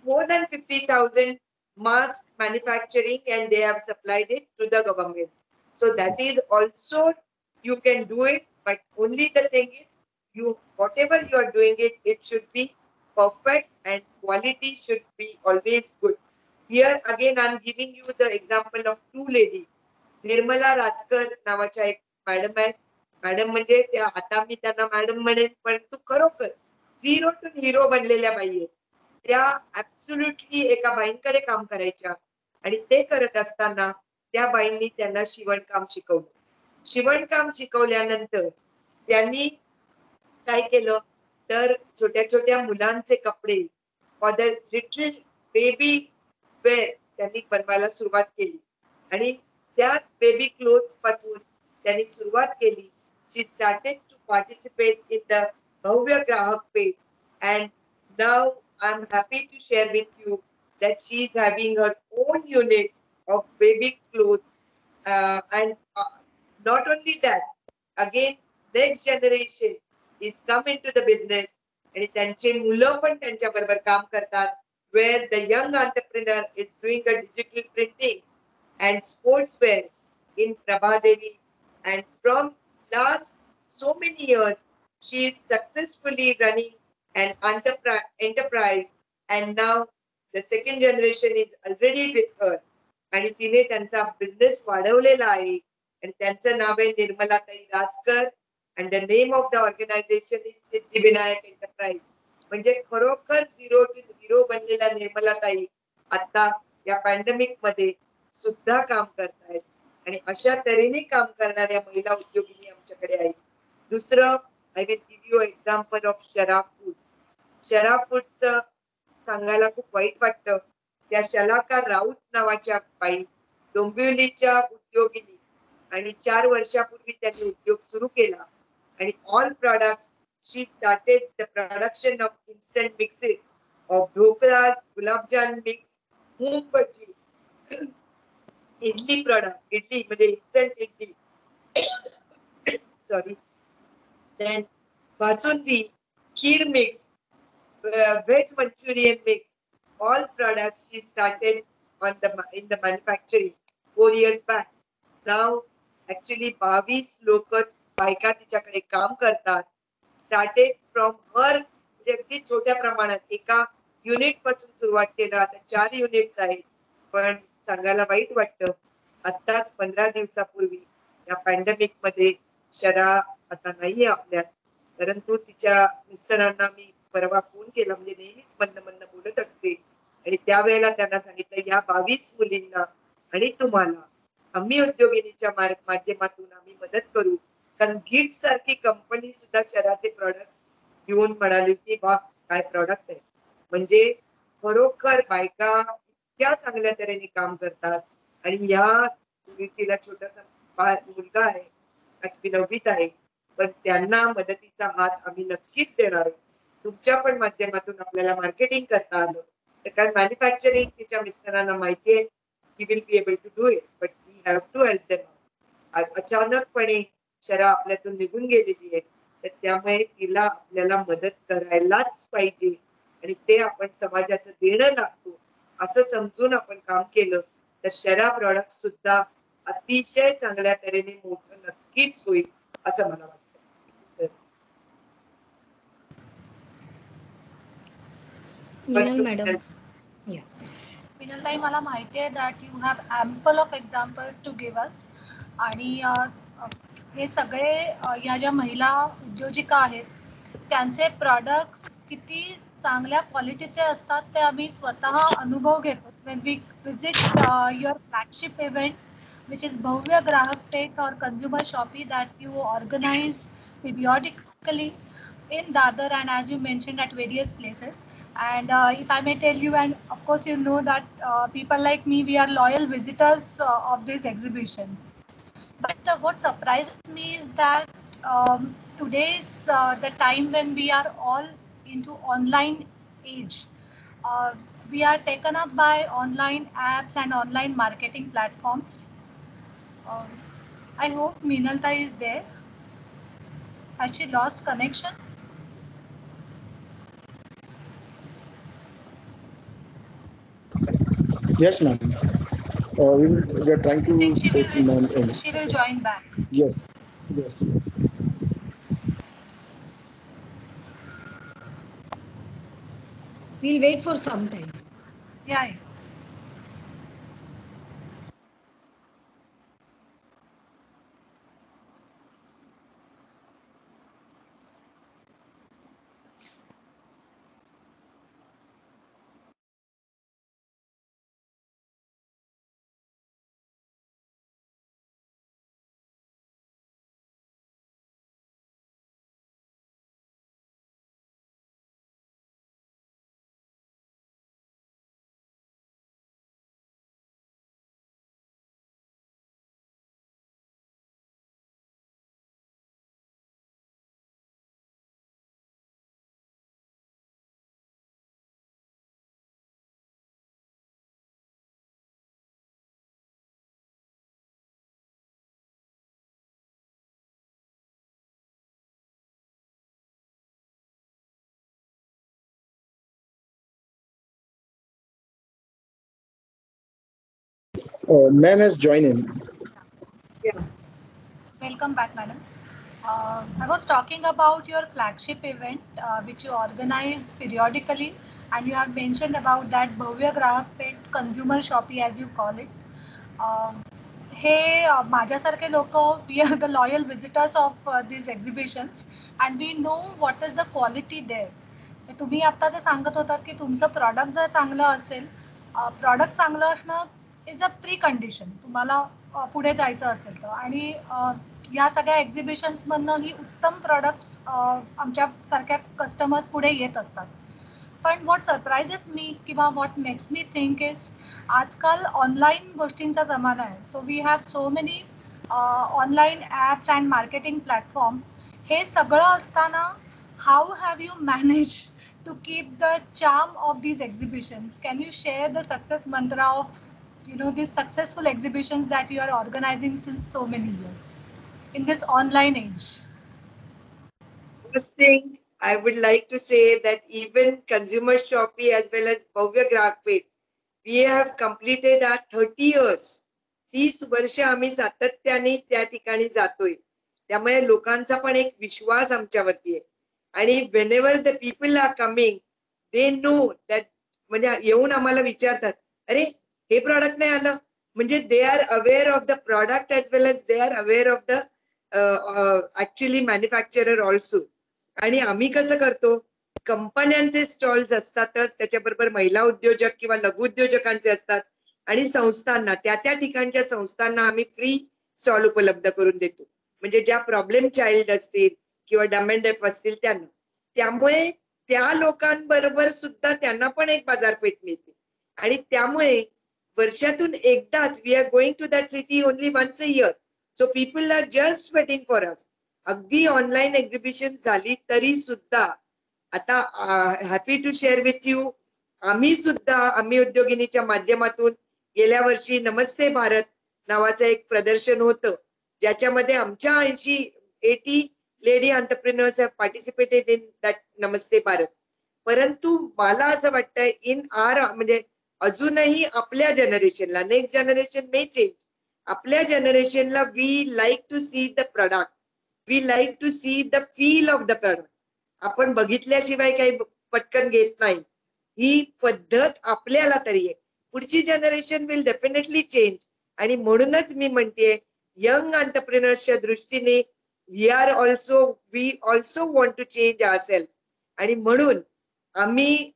S6: more than 50,000 mask manufacturing, and they have supplied it to the government. So that is also, you can do it, but only the thing is, you whatever you are doing it, it should be perfect and quality should be always good. Here again, I am giving you the example of two ladies. Nirmala Raskar नावाच्या एक madam आहेत. Madam म्हणजे त्या, आता मी त्यांना madam म्हणेन, पण तू खरोखर झिरो टू हिरो बनलेल्या बाई आहेत. त्या ऍब्सोल्युटली एका बाईंकडे काम करायच्या, आणि ते करत असताना त्या बाईंनी त्यांना शिवणकाम शिकवलं. शिवणकाम शिकवल्यानंतर त्यांनी काय केलं, तर छोट्या छोट्या मुलांचे कपडे for the little baby wear त्यांनी बनवायला सुरुवात केली. आणि त्या बेबी क्लोथ्स पासून त्यांनी सुरुवात केली. She started to participate in the Bhavya Grahak Peth, and नाव I am happy to share with you that she is having her own unit of baby clothes, and not only that, again next generation is come into the business, आणि त्यांचे मुलं पण त्यांच्या बरोबर काम करतात, where the young entrepreneur is doing a digital printing and sportswear in Prabhadevi, and from last so many years she is successfully running an enterprise, and now the second generation is already with her, आणि तिने त्यांचा business वाढवलेला आहे, आणि त्यांचं नाव आहे निर्मलाताई Raskar, and the name of the organization is Siddhivinayak enterprise. म्हणजे खरोखर झिरो टू हिरो बनलेल्या निर्मलाताई आता या पॅन्डेमिक मध्ये सुद्धा काम करतायत, आणि अशा तऱ्हेने काम करणाऱ्या महिला उद्योगिनी आमच्याकडे आहेत. दुसरं, I will give you example of Shara foods. Shara foods सांगायला खूप वाईट वाटतं. त्या शलाका राऊत नावाच्या बाई डोंबिवलीच्या उद्योगिनी, आणि 4 वर्षापूर्वी त्यांनी उद्योग सुरू केला, आणि all products she started the production of instant mixes of dhoklas, gulabjam mix, moong bhaji, idli product, idli म्हणजे instant idli, sorry, then basundi, kheer mix, veg Manchurian mix, all products she started in the manufacturing 4 years back. Now actually 22 लोक बायका तिच्याकडे काम करतात. Started from her, अगदी छोट्या प्रमाणात एका युनिट पासून सुरुवात केलं, आता 4 युनिट्स आहेत. पण सांगायला वाईट वाटतं, आत्ताच 15 दिवसापूर्वी या पॅन्डेमिक मध्ये शरा आता नाहीये आपल्यात, परंतु तिच्या मिस्टरांना मी परवा फोन केला, म्हणजे नेहमीच मधनं बोलत असते, आणि त्यावेळेला त्यांना सांगितलं, या 22 मुलींना आणि तुम्हाला आम्ही उद्योगिनीच्या माध्यमातून आम्ही मदत करू. कारण गिट सारखी कंपनी सुद्धा शराचे प्रॉडक्ट घेऊन म्हणाली की वा काय प्रॉडक्ट आहे. म्हणजे खरोखर बायका इतक्या चांगल्या तऱ्हेने काम करतात. आणि या तिला छोटासा मुलगा आहे, 8वी 9वीत आहे, पण त्यांना मदतीचा हात आम्ही नक्कीच देणार आहोत. तुमच्या पण माध्यमातून आपल्याला मार्केटिंग करता आलं तर, कारण मॅन्युफॅक्चरिंग तिच्या मिस्टरांना माहिती आहे, he will be able to do it, but we have to help them. अचानकपणे शरा आपल्यातून निघून गेलेली आहे, तर त्यामुळे तिला आपल्याला मदत करायलाच पाहिजे, आणि ते आपण समाजाचं देणं लागतो असं समजून आपण काम केलं तर शरा प्रॉडक्ट सुद्धा अतिशय चांगल्या तऱ्हेने मोठं नक्कीच होईल असं मला वाटतं.
S7: Minal madam. Yeah.
S5: Minaltai, मला माहिती आहे that you have ample of examples to give us. आणि हे सगळे या ज्या महिला उद्योजिका आहेत त्यांचे प्रॉडक्ट्स किती चांगल्या क्वालिटीचे असतात ते आम्ही स्वतः अनुभव घेतो. When we visit your flagship event, which is Bhavya Grahak Peth or Consumer Shopping that you organize periodically in Dadar and as you mentioned at various places. And if I may tell you, and of course you know that people like me, we are loyal visitors of this exhibition. But what surprises me is that today is the time when we are all into online age. Uh, we are taken up by online apps and online marketing platforms. I hope Minalta is there. Has she lost connection?
S4: Yes, ma'am. We are trying
S5: I think
S4: to take ma'am in.
S5: she will join back.
S4: Yes. Yes. Yes.
S7: We'll wait for some time.
S5: Yeah.
S4: Ma'am has joined in.
S6: Yeah.
S5: Welcome back, madam. I was talking about your flagship event, which you organize periodically, and you have mentioned about that Bhavya Grahak Peth Consumer Shopping, as you call it. हे माझ्यासारखे लोक, we are the loyal visitors of these exhibitions and we know what is the quality there. तुम्ही आता जे सांगत होतात की तुमचं product जर चांगलं असेल, प्रॉडक्ट चांगलं असणं इज अ प्री कंडिशन तुम्हाला पुढे जायचं असेल तर. आणि या सगळ्या एक्झिबिशन्समधनं ही उत्तम प्रॉडक्ट्स आमच्यासारख्या कस्टमर्स पुढे येत असतात. पण व्हॉट सरप्राइजेस मी किंवा what makes me think is आजकाल ऑनलाईन गोष्टींचा जमाना आहे. So we have so many online apps and marketing platform. हे सगळं असताना how have you manage to keep the charm of these exhibitions? Can you share the success mantra of these successful exhibitions that you are organizing since so many years in this online age?
S6: First thing, I would like to say that even Consumer Shopping as well as Bhavya Grahak Peth, we have completed our 30 years. 30 वर्ष आम्ही सातत्याने त्या ठिकाणी जातोय. त्यामुळे लोकांचा पण एक विश्वास आमच्यावरती आहे. आणि whenever the people are coming, they know that म्हणजे येऊन आम्हाला विचारतात, अरे हे प्रॉडक्ट नाही आलं, म्हणजे they are aware of the product as well as they are aware of the actually manufacturer also. आणि आम्ही कसं करतो, कंपन्यांचे स्टॉल्स असतातच, त्याच्याबरोबर महिला उद्योजक किंवा लघु उद्योजकांचे असतात आणि संस्थांना त्या ठिकाणच्या संस्थांना आम्ही फ्री स्टॉल उपलब्ध करून देतो. म्हणजे ज्या प्रॉब्लेम चाइल्ड असतील किंवा डम अँड डेफ असतील त्यांना. त्यामुळे त्या लोकांबरोबर सुद्धा त्यांना पण एक बाजारपेठ मिळते. आणि त्यामुळे वर्षातून एकदाच we are going to that city only once a year. So people are just waiting for us. अगदी ऑनलाईन एक्झिबिशन झाली तरी सुद्धा आता happy to share with you, आम्ही उद्योगिनीच्या माध्यमातून गेल्या वर्षी नमस्ते भारत नावाचं एक प्रदर्शन होतं, ज्याच्यामध्ये आमच्या 80 lady entrepreneurs have participated in that नमस्ते भारत. परंतु मला असं वाटतंय इन आर म्हणजे अजूनही आपल्या जनरेशनला, नेक्स्ट जनरेशन मे चेंज, आपल्या जनरेशनला we like to see the product, we like to see the feel of the product. आपण बघितल्याशिवाय काही पटकन घेत नाही. ही पद्धत आपल्याला तरी आहे. पुढची जनरेशन विल डेफिनेटली चेंज. आणि म्हणूनच मी म्हणते यंग एंटरप्रेन्योर्सच्या दृष्टीने we also want to change ourself. आणि म्हणून आम्ही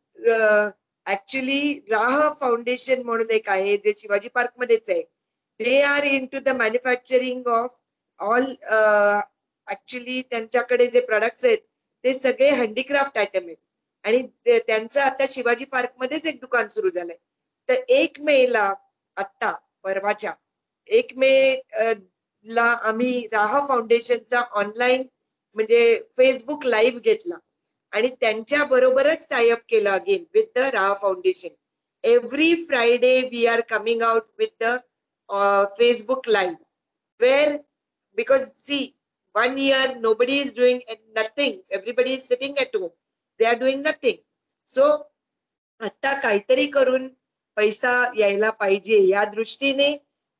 S6: ऍक्च्युली राह फाउंडेशन म्हणून एक आहे जे शिवाजी पार्क मध्येच आहे. They are in to the manufacturing of all actually त्यांच्याकडे जे प्रोडक्ट्स आहेत ते सगळे हँडीक्राफ्ट आयटम आहेत. आणि त्यांचं आता शिवाजी पार्क मध्येच एक दुकान सुरू झालंय. तर 1 मेला आत्ता परवाच्या 1 मे ला आम्ही राह फाउंडेशनचा ऑनलाईन म्हणजे फेसबुक लाईव्ह घेतला आणि त्यांच्या बरोबरच टायअप केलं again with the Raah foundation. Every Friday we are coming out with the Facebook live where, because see, 1 year nobody is doing nothing, everybody is sitting at home, they are doing nothing. So आता काहीतरी करून पैसा यायला पाहिजे या दृष्टीने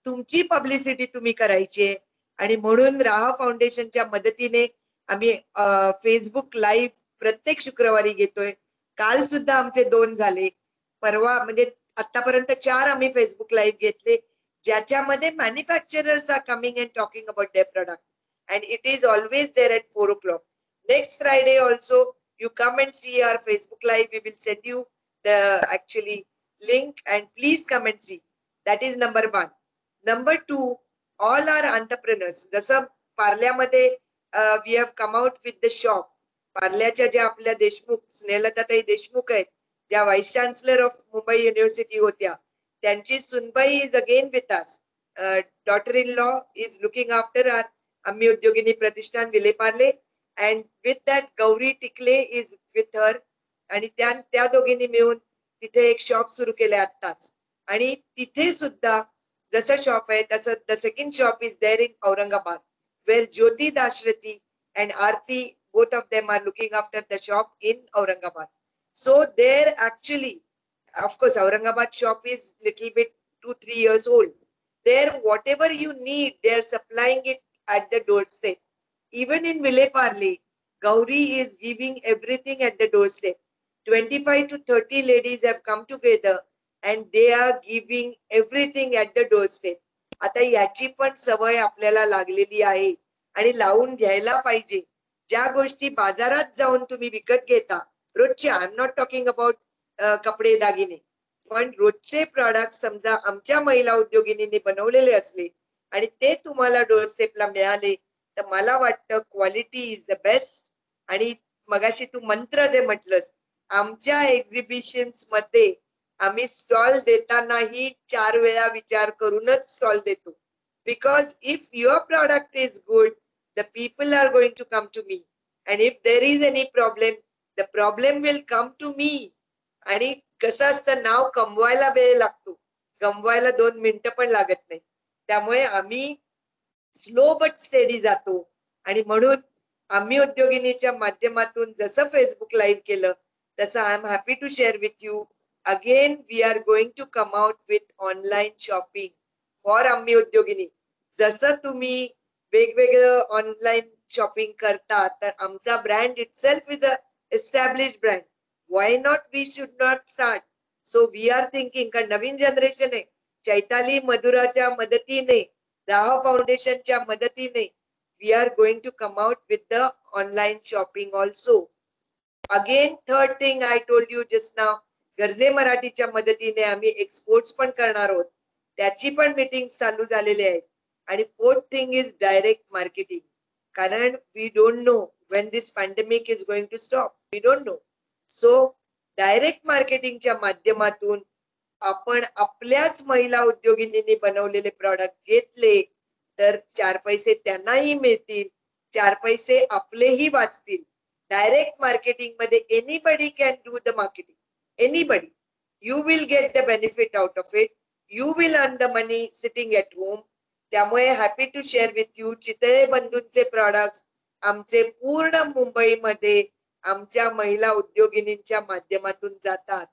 S6: तुमची publicity तुम्ही करायची. आणि म्हणून राह फाउंडेशनच्या मदतीने आम्ही फेसबुक लाईव्ह प्रत्येक शुक्रवारी घेतोय. काल सुद्धा आमचे 2 झाले. परवा म्हणजे आतापर्यंत 4 आम्ही फेसबुक लाईव्ह घेतले ज्याच्यामध्ये manufacturers are coming and talking about their product. And it is always there at 4 o'clock. Next Friday also you come and see our Facebook live. We will send you the actually link and please come and see. That is number 1. Number 2, all our entrepreneurs. जसं पार्ल्यामध्ये we have come out with the shop. पार्ल्याच्या ज्या आपल्या देशमुख स्नेहलताताई देशमुख आहेत ज्या vice chancellor of Mumbai university होत्या, त्यांची सुनबाई is again with us. Daughter in law is looking after our आम्ही उद्योगिनी प्रतिष्ठान Vile Parle. And with that Gauri Tikle is with her. आणि त्या दोघींनी मिळून तिथे एक शॉप सुरू केले आत्ताच. आणि तिथे सुद्धा जसं शॉप आहे तसं the second shop is there in Aurangabad where Jyoti Dashrathi and Aarti both of them are looking after the shop in Aurangabad. So there actually, of course, Aurangabad shop is little bit 2-3 years old. There whatever you need, they are supplying it at the doorstep. Even in Vileparle, Gauri is giving everything at the doorstep. 25 to 30 ladies have come together and they are giving everything at the doorstep. आता याची पण सवय आपल्याला लागलेली आहे आणि लावून घ्यायला पाहिजे. ज्या गोष्टी बाजारात जाऊन तुम्ही विकत घेता रोजच्या, आय एम नॉट टॉकिंग अबाउट कपडे दागिने, पण रोजचे प्रॉडक्ट समजा आमच्या महिला उद्योगिनींनी बनवलेले असले आणि ते तुम्हाला डोरस्टेपला मिळाले तर मला वाटतं क्वालिटी इज द बेस्ट. आणि मगाशी तू मंत्र जे म्हटलंस, आमच्या एक्झिबिशन्स मध्ये आम्ही स्टॉल देतानाही 4 वेळा विचार करूनच स्टॉल देतो. Because if your product is good, the people are going to come to me. And if there is any problem, the problem will come to me. आणि कसं असतं, नाव कमवायला वेळ लागतो, गमवायला 2 मिनिटं पण लागत नाही. त्यामुळे आम्ही स्लो बट स्टेडी जातो. आणि म्हणून आम्ही उद्योगिनीच्या माध्यमातून जसं फेसबुक लाईव्ह केलं तसं I am happy to share with you again. We are going to come out with online shopping for Aamhi Udyogini. जसं तुम्ही वेगवेगळं ऑनलाईन शॉपिंग करता तर आमचा brand itself is a establish brand. Why not we should not start. So we are thinking, कारण नवीन generation आहे. चैताली मधुराच्या मदतीने, राह फाउंडेशनच्या मदतीने we are going to come out with the online shopping also. Again, third thing I told you just now, गरजे मराठीच्या मदतीने आम्ही एक्सपोर्ट्स पण करणार आहोत, त्याची पण मीटिंग चालू झालेली आहेत. आणि fourth thing is direct marketing, कारण we don't know when this pandemic is going to stop. We don't know. So direct मार्केटिंगच्या माध्यमातून आपण आपल्याच महिला उद्योगिनींनी बनवलेले प्रॉडक्ट घेतले तर 4 पैसे त्यांनाही मिळतील, 4 पैसे आपलेही वाचतील. डायरेक्ट मार्केटिंग मध्ये anybody can do the marketing. Anybody. You will get the benefit out of it. You will earn the money sitting at home. त्यामुळे happy to share with you, Chitale बंधूंचे प्रॉडक्ट्स आमचे पूर्ण मुंबईमध्ये आमच्या महिला उद्योगिनींच्या माध्यमातून जातात.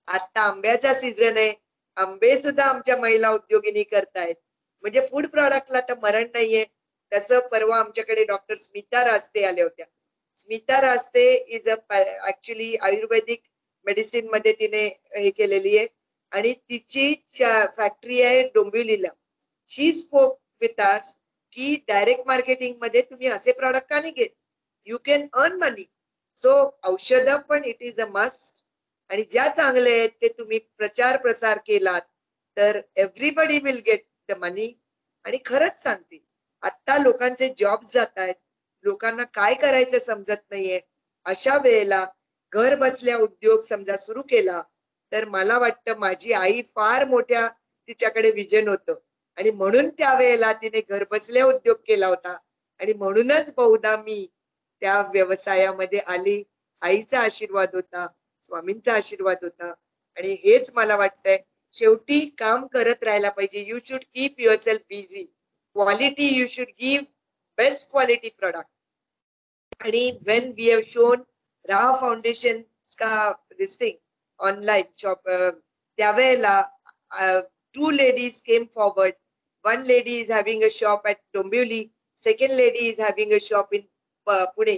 S6: आता आंब्याचा सीझन आहे, आंबे सुद्धा आमच्या महिला उद्योगिनी करतायत. म्हणजे फूड प्रॉडक्टला तर मरण नाहीये. तसं परवा आमच्याकडे डॉक्टर स्मिता रास्ते आल्या होत्या. स्मिता रास्ते is a actually Ayurvedic medicine मध्ये तिने हे केलेली आहे आणि तिची फॅक्टरी आहे डोंबिवलीला. शी स्पोक विथ अस की डायरेक्ट मार्केटिंग मध्ये तुम्ही असे प्रॉडक्ट का नाही घेत, यू कॅन अर्न मनी. सो औषधं पण इट इज अ मस्ट, आणि ज्या चांगले आहेत ते तुम्ही प्रचार प्रसार केलात तर everybody will get the money. आणि खरंच सांगते, आता लोकांचे जॉब जात आहेत, लोकांना काय करायचं समजत नाहीये. अशा वेळेला घर बसल्या उद्योग समजा सुरू केला तर मला वाटतं माझी आई फार मोठ्या तिच्याकडे विजन होतं आणि म्हणून त्यावेळेला तिने घर बसल्या उद्योग केला होता आणि म्हणूनच बहुधा मी त्या व्यवसायामध्ये आली. आईचा आशीर्वाद होता, स्वामींचा आशीर्वाद होता आणि हेच मला वाटतंय. शेवटी काम करत राहायला पाहिजे. You should keep your self busy. Quality you should give best quality product. आणि वेन वी हॅव शोन राहा फाउंडेशन का दिस थिंग ऑनलाईन शॉप, त्यावेळेला 2 ladies came forward. 1 lady is having a shop at Dombivli, 2nd lady is having a shop in Pune.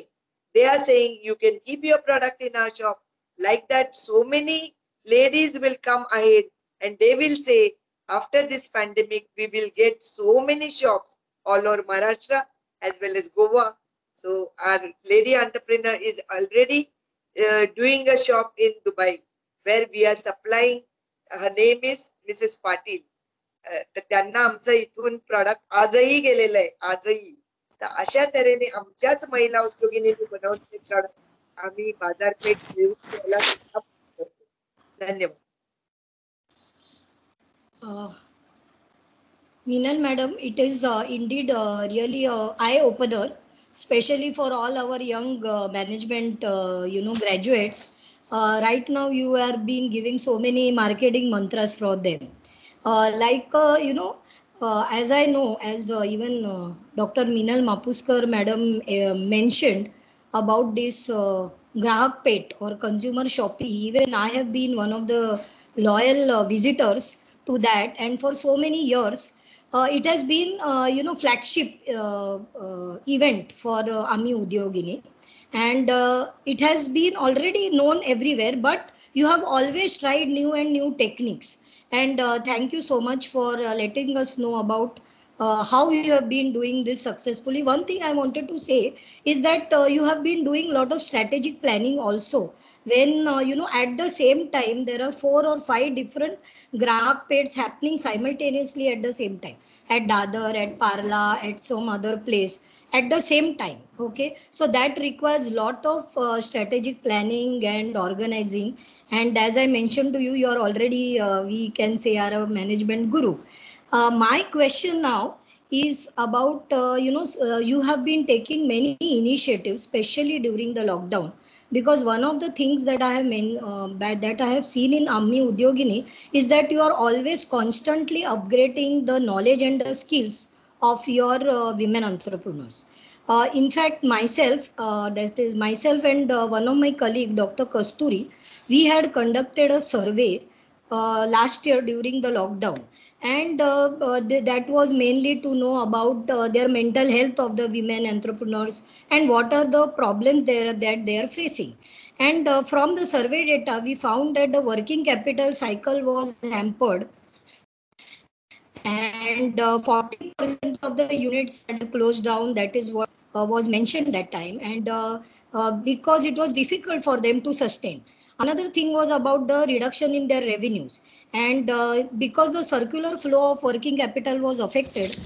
S6: They are saying you can keep your product in our shop. Like that, so many ladies will come ahead and they will say, after this pandemic, we will get so many shops all over Maharashtra as well as Goa. So our lady entrepreneur is already doing a shop in Dubai where we are supplying. Her name is Mrs. Patil. तर त्यांना आमचं इथून product आजही गेलेलं आहे, आजही. तर अशा तऱ्हेने आमच्याच महिला उद्योगिनी बनवलेले प्रॉडक्ट आम्ही बाजारपेठ मिळवून द्यायला सुद्धा करतो. धन्यवाद.
S7: Meenal madam, it is indeed really eye-opener, especially for all our young management, graduates. Right now, you have been giving so many marketing mantras for them. As I know, as even Dr. Meenal Mapuskar madam mentioned about this Grahak Pet or consumer shopping, even I have been one of the loyal visitors to that, and for so many years, it has been, flagship event for Ami Udyogini, and it has been already known everywhere. But you have always tried new and new techniques, and thank you so much for letting us know about how you have been doing this successfully. One thing I wanted to say is that you have been doing a lot of strategic planning also. When at the same time there are 4 or 5 different Grahak Pets happening simultaneously at the same time, at Dadar, at Parla, at some other place at the same time. Okay, so that requires lot of strategic planning and organizing. And as I mentioned to you, you are already we can say are a management guru. My question now is about you have been taking many initiatives, especially during the lockdown, because one of the things that I have that I have seen in Ami Udyogini is that you are always constantly upgrading the knowledge and the skills of your women entrepreneurs. In fact, that is myself and one of my colleague, Dr. Kasturi, we had conducted a survey last year during the lockdown, and that was mainly to know about their mental health of the women entrepreneurs and what are the problems that they are facing. And from the survey data, we found that the working capital cycle was hampered, and 40% of the units had closed down. That is what was mentioned that time, and because it was difficult for them to sustain. Another thing was about the reduction in their revenues, and because the circular flow of working capital was affected,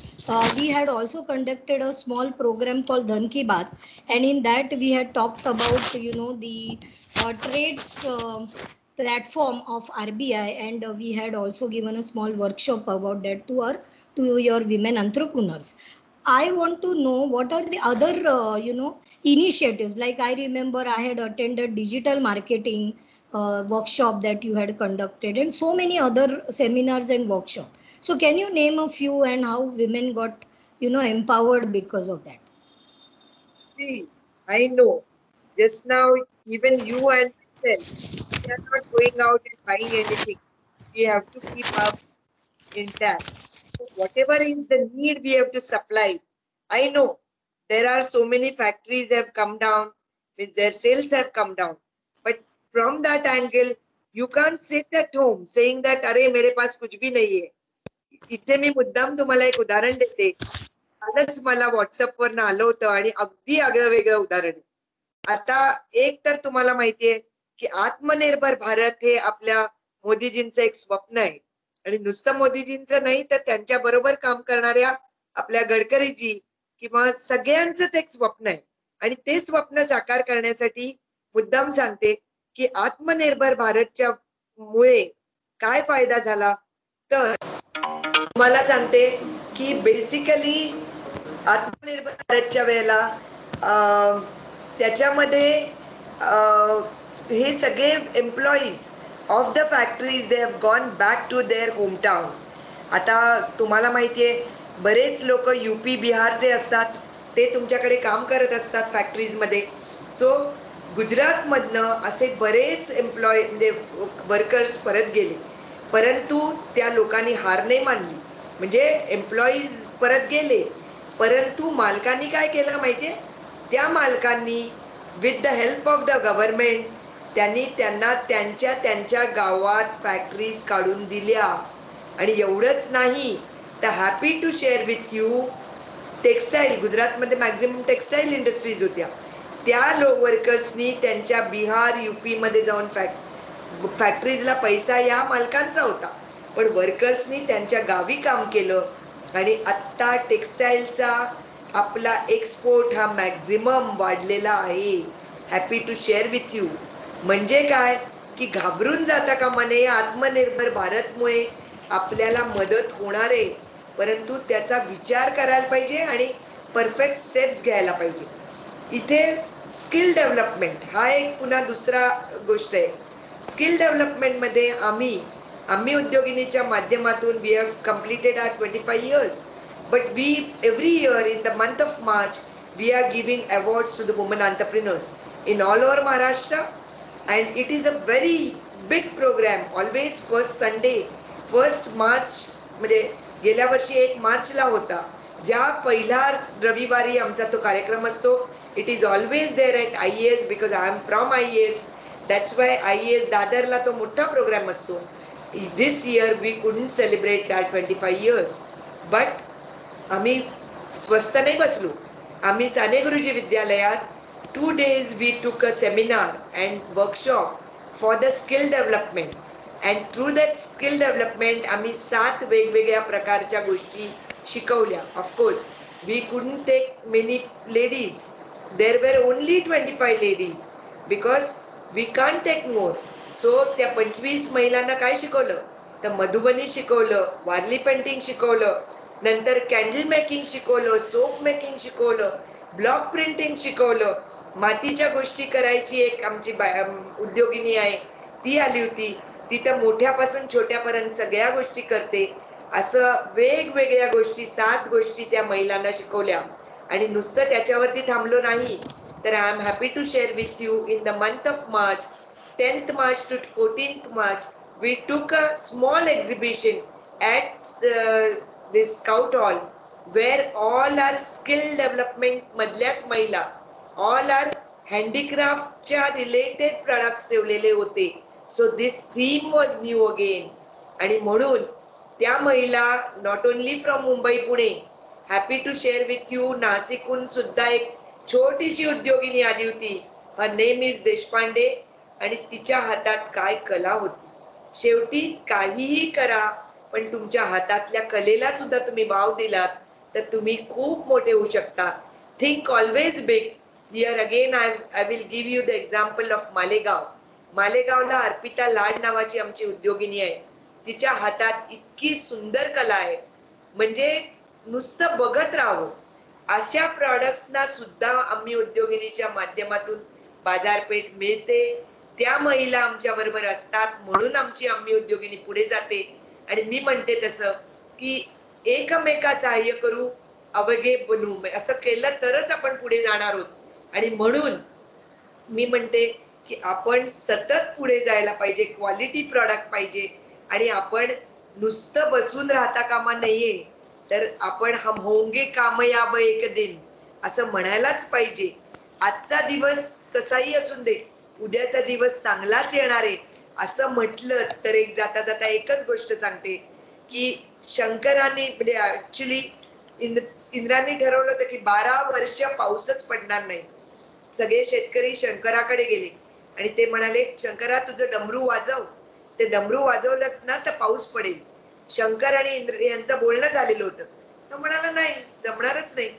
S7: we had also conducted a small program called Dhan Ki Baat, and in that we had talked about the trades platform of RBI, and we had also given a small workshop about that to your women entrepreneurs. I want to know what are the other initiatives. Like I remember I had attended digital marketing workshop that you had conducted, and so many other seminars and workshops. So can you name a few and how women got empowered because of that?
S6: See, I know just now even you and myself, we are not going out and buying anything. We have to keep up intact. So whatever is the need, we have to supply. I know there are so many factories have come down, with their sales have come down, but from that angle, you can't sit at home saying that अरे मेरे पास कुछ भी नाहीये. इथे मी मुद्दाम तुम्हाला एक उदाहरण देते. कालच मला व्हॉट्सअपवर आलं होतं आणि अगदी आगळं वेगळं उदाहरण. आता एक तर तुम्हाला माहितीये की आत्मनिर्भर भारत हे आपल्या मोदीजींचं एक स्वप्न आहे आणि नुसतं मोदीजींचं नाही तर त्यांच्या बरोबर काम करणाऱ्या आपल्या गडकरीजी किंवा सगळ्यांचंच एक स्वप्न आहे. आणि ते स्वप्न साकार करण्यासाठी मुद्दाम सांगते की आत्मनिर्भर भारतच्या मुळे काय फायदा झाला तर मला सांगते की बेसिकली आत्मनिर्भर भारतच्या वेळेला त्याच्यामध्ये हे सगळे employees of the factories they have gone back to their hometown. आता तुम्हाला माहितीये बरेच लोक UP बिहारचे असतात, ते तुमच्याकडे काम करत असतात फॅक्टरीजमध्ये. सो गुजरातमधनं असे बरेच एम्प्लॉय म्हणजे वर्कर्स परत गेले, परंतु त्या लोकांनी हार नाही मानली. म्हणजे एम्प्लॉईज परत गेले, परंतु मालकांनी काय केलं माहितीये, त्या मालकांनी with the help of the government त्यांनी त्यांना त्यांच्या गावात फॅक्टरीज काढून दिल्या. आणि एवढंच नाही तर happy to share with you textile, गुजरातमध्ये मॅक्झिमम टेक्स्टाईल इंडस्ट्रीज होत्या, त्या वर्कर्सनी त्यांच्या बिहार UP मध्ये जाऊन फॅक्टरीजला पैसा या मालकांचा होता, पण वर्कर्सनी त्यांच्या गावी काम केलं आणि आत्ता टेक्स्टाईलचा आपला एक्सपोर्ट हा मॅक्झिमम वाढलेला आहे. Happy to share with you. म्हणजे काय की घाबरून जाता कामा नये. आत्मनिर्भर भारतमुळे आपल्याला मदत होणार आहे, परंतु त्याचा विचार करायला पाहिजे आणि परफेक्ट स्टेप्स घ्यायला पाहिजे. इथे स्किल डेव्हलपमेंट हा एक पुन्हा दुसरा गोष्ट आहे. स्किल डेव्हलपमेंटमध्ये आम्ही उद्योगिनीच्या माध्यमातून we have completed our 25 years, but we every year in the month of March we are giving awards to the women entrepreneurs in all over Maharashtra, and it is a very big program. Always first Sunday, 1st March म्हणजे गेल्या वर्षी 1 मार्चला होता, ज्या पहिला रविवारी आमचा तो कार्यक्रम असतो. It is always there at IAS because I am from IAS. That's why IAS दादरला तो मोठा प्रोग्राम असतो. This year we couldn't celebrate that 25 years, but आम्ही स्वस्त नाही बसलो. आम्ही साने गुरुजी विद्यालयात 2 days we took a seminar and workshop for the skill development, and through that skill development आम्ही 7 वेगवेगळ्या प्रकारच्या गोष्टी शिकवल्या. Of course we couldn't take many ladies, there were only 25 ladies because we can't take more. So त्या 25 महिलांना काय शिकवलं तर मधुबनी शिकवलं, वारली पेंटिंग शिकवलं, नंतर कॅन्डल मेकिंग शिकवलं, सोप मेकिंग शिकवलं, ब्लॉक प्रिंटिंग शिकवलं, मातीच्या गोष्टी करायची एक आमची उद्योगिनी आहे ती आली होती. ती तर मोठ्यापासून छोट्यापर्यंत सगळ्या गोष्टी करते. असं वेगवेगळ्या गोष्टी 7 गोष्टी त्या महिलांना शिकवल्या. आणि नुसतं त्याच्यावरती थांबलो नाही तर I am happy to share with you in the month of March 10th March to 14th March we took a small exhibition at this Scout Hall where all our skill development मधल्याच महिला all our handicraftच्या related products ठेवलेले होते. So this theme was new again. आणि म्हणून त्या महिला not only from Mumbai Pune, happy to share with you नाशिकहून सुद्धा एक छोटीशी उद्योगिनी आली होती. Her name is Deshpande. आणि तिच्या हातात काय कला होती. शेवटी काहीही करा पण तुमच्या हातातल्या कलेला सुद्धा तुम्ही भाव दिलात तर तुम्ही खूप मोठे होऊ शकता. Think always big. Here again I will give you the example of Malegaon. मालेगावला अर्पिता लाड नावाची आमची उद्योगिनी आहे. तिच्या हातात इतकी सुंदर कला आहे म्हणजे नुसतं बघत राहावं. अशा प्रॉडक्ट्सना सुद्धा आम्ही उद्योगिनीच्या माध्यमातून बाजारपेठ मिळते. त्या महिला आमच्या बरोबर असतात म्हणून आम्ही उद्योगिनी पुढे जाते. आणि मी म्हणते तसं की एकमेका सहाय्य करू अवघे बनू, असं केलं तरच आपण पुढे जाणार आहोत. आणि म्हणून मी म्हणते की आपण सतत पुढे जायला पाहिजे, क्वालिटी प्रॉडक्ट पाहिजे. आणि आपण नुसतं बसून राहता कामा नाहीये तर आपण हम होंगे कामयाब एक दिन असं म्हणायलाच पाहिजे. आजचा दिवस कसाही असून दे उद्याचा दिवस चांगलाच येणार आहे असं म्हटलं तर एक जाता जाता एकच गोष्ट सांगते की शंकरांनी म्हणजे ऍक्च्युली इंद्रांनी ठरवलं होतं की 12 वर्ष पाऊसच पडणार नाही. सगळे शेतकरी शंकराकडे गेले आणि ते म्हणाले, शंकरा तुझं डमरू वाजव. ते डमरू वाजवलंच ना तर पाऊस पडेल. शंकर आणि इंद्र यांचं बोलणं झालेलं होतं. तो म्हणाला नाही, जमणारच नाही,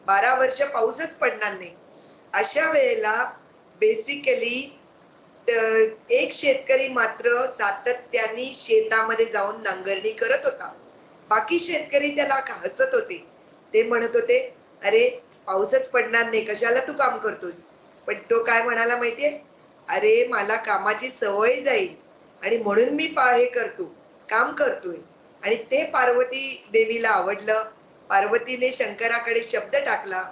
S6: 12 वर्ष पाऊसच पडणार नाही. अशा वेळेला बेसिकली एक शेतकरी मात्र सातत्याने शेतामध्ये जाऊन नांगरणी करत होता. बाकी शेतकरी त्याला हसत होते. ते म्हणत होते, अरे पाऊसच पडणार नाही, कशाला तू काम करतोस? पण तो काय म्हणाला माहितीये, अरे मला कामाची सवय जाईल आणि म्हणून मी हे करतो, काम करतोय. आणि ते पार्वती देवीला आवडलं. पार्वतीने शंकराकडे शब्द टाकला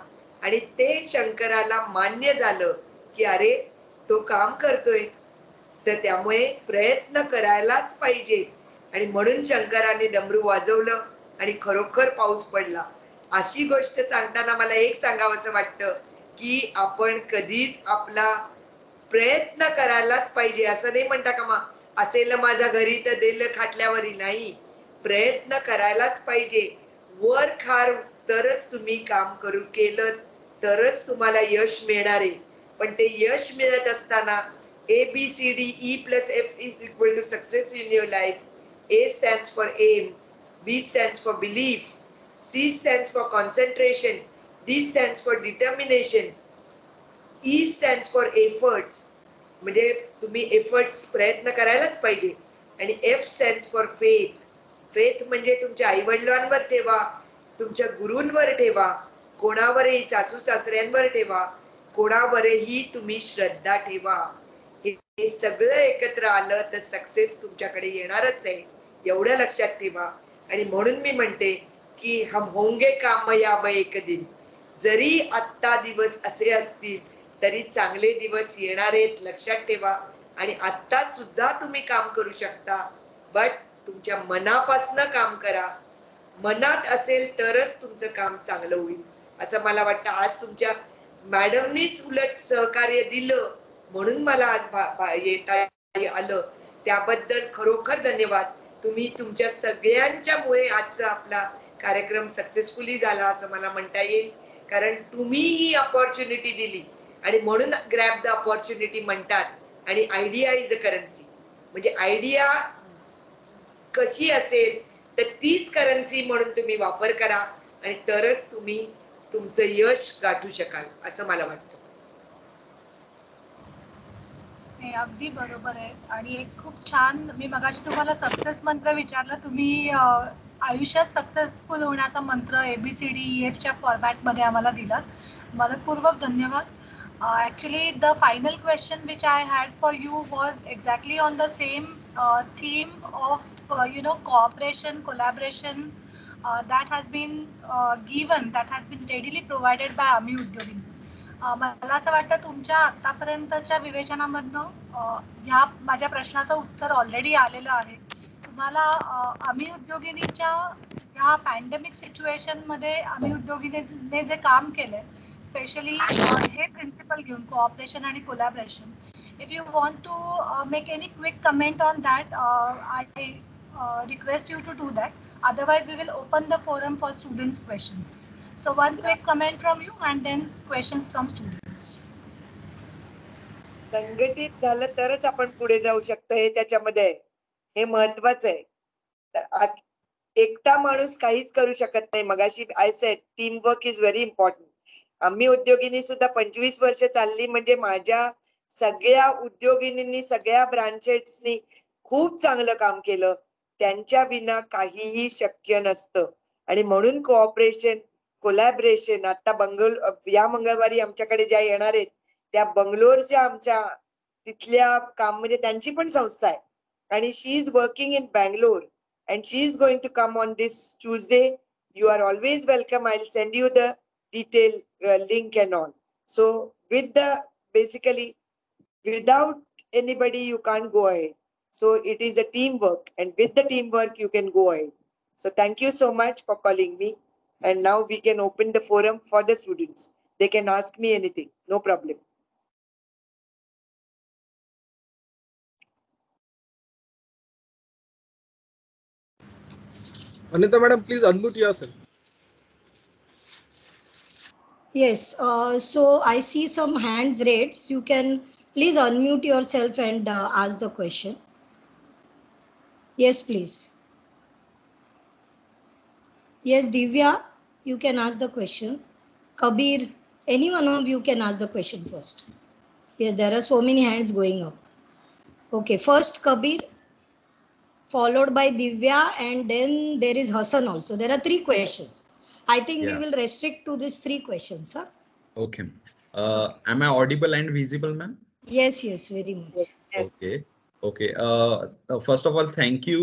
S6: आणि ते शंकराला मान्य झालं की अरे तो काम करतोय तर त्यामुळे प्रयत्न करायलाच पाहिजे. आणि म्हणून शंकराने डमरू वाजवलं आणि खरोखर पाऊस पडला. अशी गोष्ट सांगताना मला एक सांगावंसं वाटतं की आपण कधीच आपला प्रयत्न करायलाच पाहिजे. असं नाही म्हणता का मग असेल माझ्या घरी तर दिल खाटल्यावरी, नाही, प्रयत्न करायलाच पाहिजे. वर्क हार्ड तरच तुम्ही काम करू केलं तरच तुम्हाला यश मिळणार आहे. पण ते यश मिळत असताना ABCDE+F is equal to success in your life. A stands for aim, B stands for belief, C stands for concentration, D stands for determination, E stands for efforts. म्हणजे तुम्ही एफर्ट्स प्रयत्न करायलाच पाहिजे. आणि F stands for faith. Faith म्हणजे तुमच्या आईवडिलांवर ठेवा, तुमच्या गुरूंवर ठेवा, कोणावरही सासू सासऱ्यांवर ठेवा, कोणावरही तुम्ही श्रद्धा ठेवा. हे सगळं एकत्र आलं तर सक्सेस तुमच्याकडे येणारच आहे, एवढं लक्षात ठेवा. आणि म्हणून मी म्हणते की हम होंगे कामयाब एक दिन. जरी आत्ता दिवस असे असतील तरी चांगले दिवस येणार आहेत, लक्षात ठेवा. आणि आत्ता सुद्धा तुम्ही काम करू शकता, बट तुमच्या मनापासनं काम करा. मनात असेल तरच तुमचं काम चांगलं होईल असं मला वाटतं. आज तुमच्या मॅडमनीच उलट सहकार्य दिलं म्हणून मला आज येता आलं, त्याबद्दल खरोखर धन्यवाद. तुम्ही तुमच्या सगळ्यांच्यामुळे आजचा आपला कार्यक्रम सक्सेसफुली झाला असं मला म्हणता येईल. कारण तुम्ही ही अपॉर्च्युनिटी दिली आणि म्हणून ग्रॅब द अपॉर्च्युनिटी म्हणतात. आणि आयडिया इज अ करन्सी. म्हणजे आयडिया कशी असेल तर तीच करन्सी म्हणून तुम्ही वापर करा आणि तरच तुम्ही तुमचं यश गाठू शकाल असं मला वाटतं.
S5: हे अगदी बरोबर आहे. आणि एक खूप छान, मी मगाशी तुम्हाला सक्सेस मंत्र विचारलं, तुम्ही आयुष्यात सक्सेसफुल होण्याचा मंत्र ABCDEF च्या फॉर्मॅटमध्ये आम्हाला दिलात. मनपूर्वक धन्यवाद. Actually, the final question which I had for you was exactly on the same theme of cooperation, collaboration that has been given, that has been readily provided by आम्ही उद्योगिनी. मला असं वाटतं तुमच्या आतापर्यंतच्या विवेचनामधनं ह्या माझ्या प्रश्नाचं उत्तर ऑलरेडी आलेलं आहे. तुम्हाला आम्ही उद्योगिनीच्या ह्या पॅन्डेमिक सिच्युएशनमध्ये आम्ही उद्योगिनीने जे काम केलंय, स्पेशली हे प्रिन्सिपल घेऊन कोऑपरेशन आणि collaboration. If you want to make any quick comment on that, I request you to do that. Otherwise, we will open the forum for students' questions. So one quick comment from you and then questions from students.
S6: संघटित झालं तरच आपण पुढे जाऊ शकतो, हे त्याच्यामध्ये हे महत्वाचं आहे. एकटा माणूस काहीच करू शकत नाही. मगाशी I said team work is very important. आम्ही उद्योगिनी सुद्धा 25 वर्ष चालली म्हणजे माझ्या सगळ्या उद्योगिनींनी, सगळ्या ब्रांचेसनी खूप चांगलं काम केलं. त्यांच्या विना काहीही शक्य नसतं. आणि म्हणून कोऑपरेशन, कोलॅबरेशन. आता या मंगळवारी आमच्याकडे ज्या येणार आहेत त्या बंगलोरच्या आमच्या तिथल्या काम म्हणजे त्यांची पण संस्था आहे आणि she is working in Bangalore and she is going to come on this Tuesday. You are always welcome. I'll send you the detail link and all. So with the basically without anybody you can't go ahead. So it is a teamwork, and with the teamwork you can go ahead. So thank you so much for calling me. And now we can open the forum for the students. They can ask me anything, no problem.
S8: Anita madam, please unmute yourself.
S7: Yes, so I see some hands raised. You can please unmute yourself and ask the question. Yes, please. Yes, Divya, you can ask the question. Kabir, any one of you can ask the question first. Yes, there are so many hands going up. Okay, first Kabir, followed by Divya, and then there is Hassan also. There are 3 questions. I think we
S3: Yeah.
S7: will restrict to these 3 questions. Huh?
S3: Okay. Am I audible and visible, ma'am?
S7: Yes, very much.
S6: Yes, yes.
S3: Okay. Okay. First of all, thank you,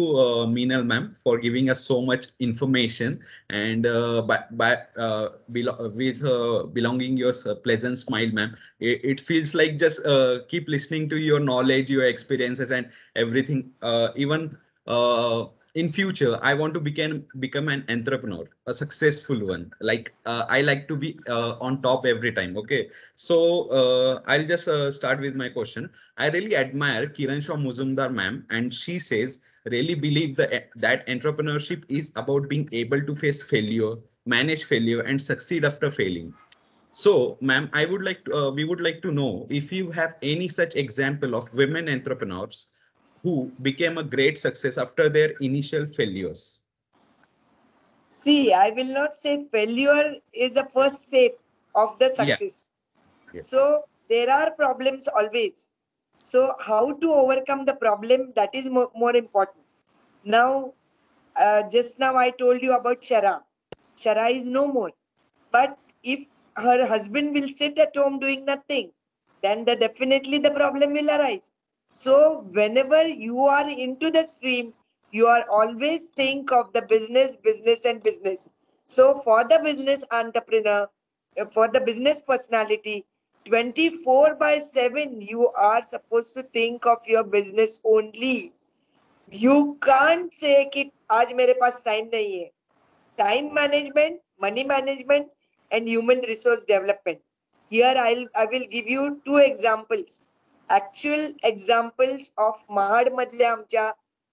S3: Meenal ma'am, for giving us so much information and belonging your pleasant smile, ma'am. It feels like just keep listening to your knowledge, your experiences, and everything. Even in future, I want to become an entrepreneur, a successful one. Like I like to be on top every time. Okay. So I'll just start with my question. I really admire Kiran Shah Muzumdar ma'am, and she says, really believe that entrepreneurship is about being able to face failure, manage failure, and succeed after failing. So, ma'am, we would like to know if you have any such example of women entrepreneurs who became a great success after their initial failures.
S6: See, I will not say failure is the first step of the
S3: Yeah.
S6: success.
S3: Yeah.
S6: So there are problems always. So how to overcome the problem, that is more important. Now, just now I told you about Shara. Shara is no more. But if her husband will sit at home doing nothing, then definitely the problem will arise. So whenever you are into the stream, you are always think of the business, business and business. So for the business entrepreneur, for the business personality, 24/7, you are supposed to think of your business only. You can't say कि आज मेरे पास time नहीं है. Time management, money management, and human resource development. Here I will give you 2 examples. Actual examples of Mahad मधल्या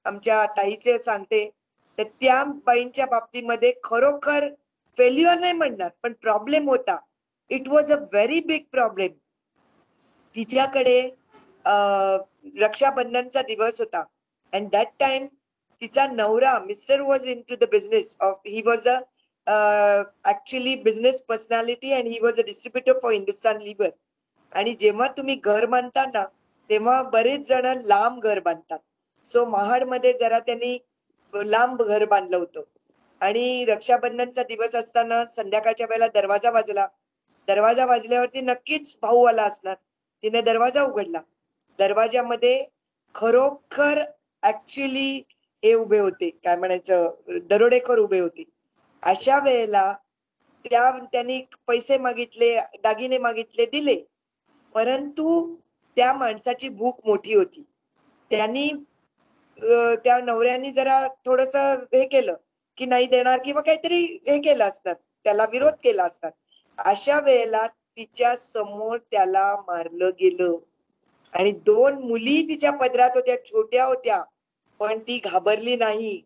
S6: आमच्या ताईचे सांगते तर त्या बाईंच्या बाबतीमध्ये खरोखर फेल्युअर नाही म्हणणार पण प्रॉब्लेम होता. It was a very big problem. तिच्याकडे रक्षाबंधनचा दिवस होता अँड दॅट टाइम तिचा नवरा mister was in to the business of he was a actually business personality and he was a distributor for Hindustan Lever. आणि जेव्हा तुम्ही घर बांधता ना तेव्हा बरेच जण लांब घर बांधतात. सो महाडमध्ये जरा त्यांनी लांब घर बांधलं होतं आणि रक्षाबंधनचा दिवस असताना संध्याकाळच्या वेळेला दरवाजा वाजला. दरवाजा वाजल्यावरती नक्कीच भाऊ आला असणार. तिने दरवाजा उघडला. दरवाजामध्ये खरोखर ऍक्च्युली हे उभे होते, काय म्हणायचं, दरोडेखोर उभे होते. अशा वेळेला त्यांनी पैसे मागितले, दागिने मागितले, दिले. परंतु त्या माणसाची भूक मोठी होती. त्यांनी त्या नवऱ्याने जरा थोडस हे केलं की नाही देणार किंवा काहीतरी हे केलं असतात, त्याला विरोध केला असतात. अशा वेळेला तिच्या समोर त्याला मारलं गेलं आणि 2 मुली तिच्या पदरात होत्या, छोट्या होत्या, पण ती घाबरली नाही.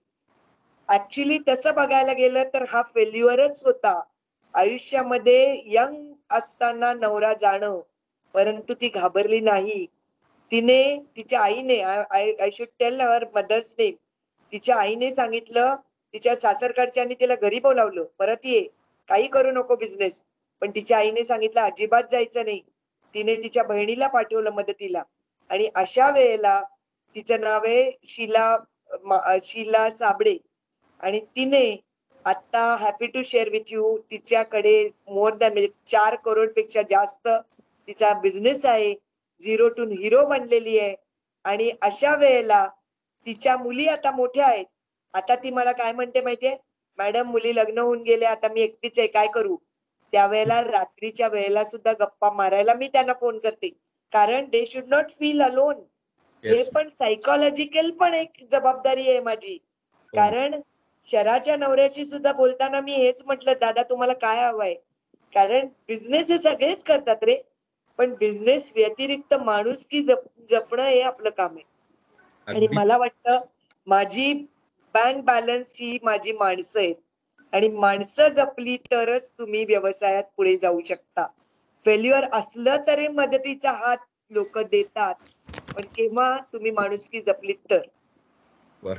S6: ऍक्च्युली तसं बघायला गेलं तर हा फेल्युअरच होता आयुष्यामध्ये. यंग असताना नवरा जाणं, परंतु ती घाबरली नाही. तिने तिच्या आईने, I should tell her mother's name, तिच्या आईने सांगितलं, तिच्या सासरकडच्यांनी तिला घरी बोलावलं, परत ये, काही करू नको बिझनेस. पण तिच्या आईने सांगितलं अजिबात जायचं नाही. तिने तिच्या बहिणीला पाठवलं मदतीला. आणि अशा वेळेला तिचं नाव आहे शीला साबळे आणि तिने आता happy to share with you तिच्याकडे मोर दॅन 4 करोडपेक्षा जास्त तिचा बिझनेस आहे. 0 to हिरो बनलेली आहे. आणि अशा वेळेला तिच्या मुली आता मोठ्या आहेत. आता ती मला काय म्हणते माहितीये, मॅडम मुली लग्न होऊन गेले, आता मी एकटीच आहे, काय करू. त्यावेळेला रात्रीच्या वेळेला सुद्धा गप्पा मारायला मी त्यांना फोन करते, कारण they should not feel alone. हे पण सायकोलॉजिकल पण एक जबाबदारी आहे माझी. कारण शराच्या नवऱ्याशी सुद्धा बोलताना मी हेच म्हटलं, दादा तुम्हाला काय हवंय, कारण बिझनेस हे सगळेच करतात रे, पण बिझनेस व्यतिरिक्त माणुसकी जपणं हे आपलं काम आहे. आणि मला वाटतं माझी बँक बॅलन्स ही माझी माणसं आहेत आणि माणसं जपली तरच तुम्ही व्यवसायात पुढे जाऊ शकता. फेल्युअर असलं तरी मदतीचा हात लोक देतात, पण केव्हा तुम्ही माणुसकी जपलीत तर.
S3: बर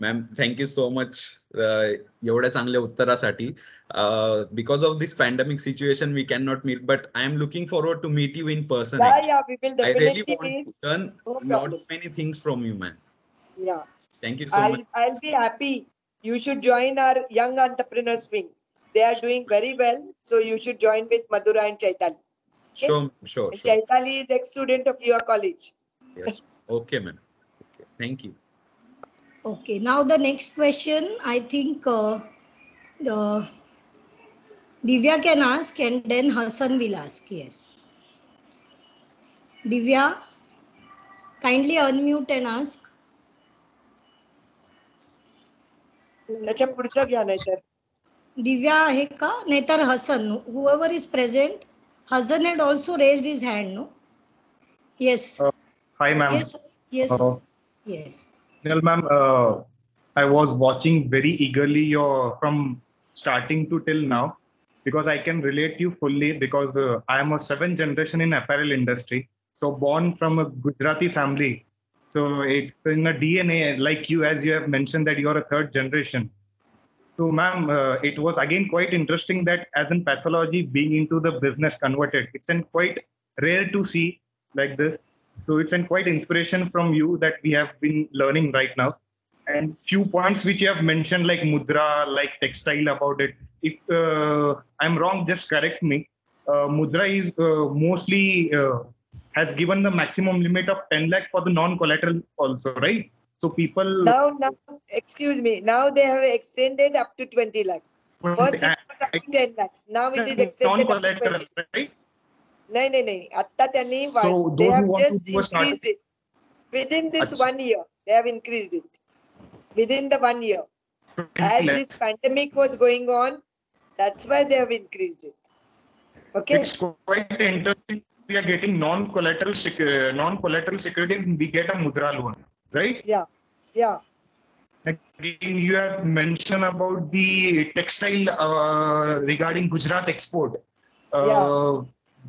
S3: मॅम, थँक्यू सो मच एवढ्या चांगल्या उत्तरासाठी. Because of this pandemic situation we can not meet, but I am looking forward to meet you in person.
S6: Yeah, we will
S3: I really
S6: definitely
S3: want
S6: meet.
S3: to learn
S6: No
S3: lot
S6: problem.
S3: many things from you, man.
S6: Yeah.
S3: Thank you so much.
S6: I'll be happy. You should join our young entrepreneurs wing. They are doing very well. So you should join with Madhura and Chaitali. Okay?
S3: Sure, sure,
S6: And
S3: sure.
S6: Chaitali is ex-student of your college.
S3: Yes. Okay, man. Okay. Thank you.
S7: Okay, now the next question, I think the Divya can ask and then Hassan will ask. Yes. Divya, kindly unmute and ask.
S6: त्याच्या पुढचं घ्या नाही तर.
S7: Divya आहे का? नाहीतर Hassan. Whoever is present, Hassan had also raised his hand, no? Yes.
S8: Hi, ma'am.
S7: Yes. Yes. Hassan. Yes.
S8: Well, ma'am, I was watching very eagerly your from starting to till now, because I can relate you fully, because I am a 7th generation in apparel industry. So born from a Gujarati family. So it's in a DNA like you, as you have mentioned that you are a 3rd generation. So ma'am, it was again quite interesting that as in pathology being into the business converted, it's an quite rare to see like this. So it's an quite inspiration from you that we have been learning right now. And few points which you have mentioned like mudra, like textile about it. If I'm wrong, just correct me. Mudra is mostly has given the maximum limit of 10 lakh for the non-collateral also, right? So people
S6: Now, excuse me. Now they have extended up to 20 lakhs. First it was up to 10 lakhs. Now it is extended up to 20.
S8: non-collateral, right?
S6: नाही. आता त्यांनी
S8: So
S6: they
S8: those
S6: have
S8: who want
S6: just
S8: to do a start,
S6: increased it. Within this
S8: Achha.
S6: 1 year, they have increased it. Within the 1 year.
S8: 20
S6: As
S8: lakhs.
S6: this pandemic was going on, that's why they have increased it. Okay?
S8: It's quite interesting. We are getting non-collateral security. We get a mudra loan, right?
S6: Yeah.
S8: Again, you have mentioned about the textile regarding Gujarat export.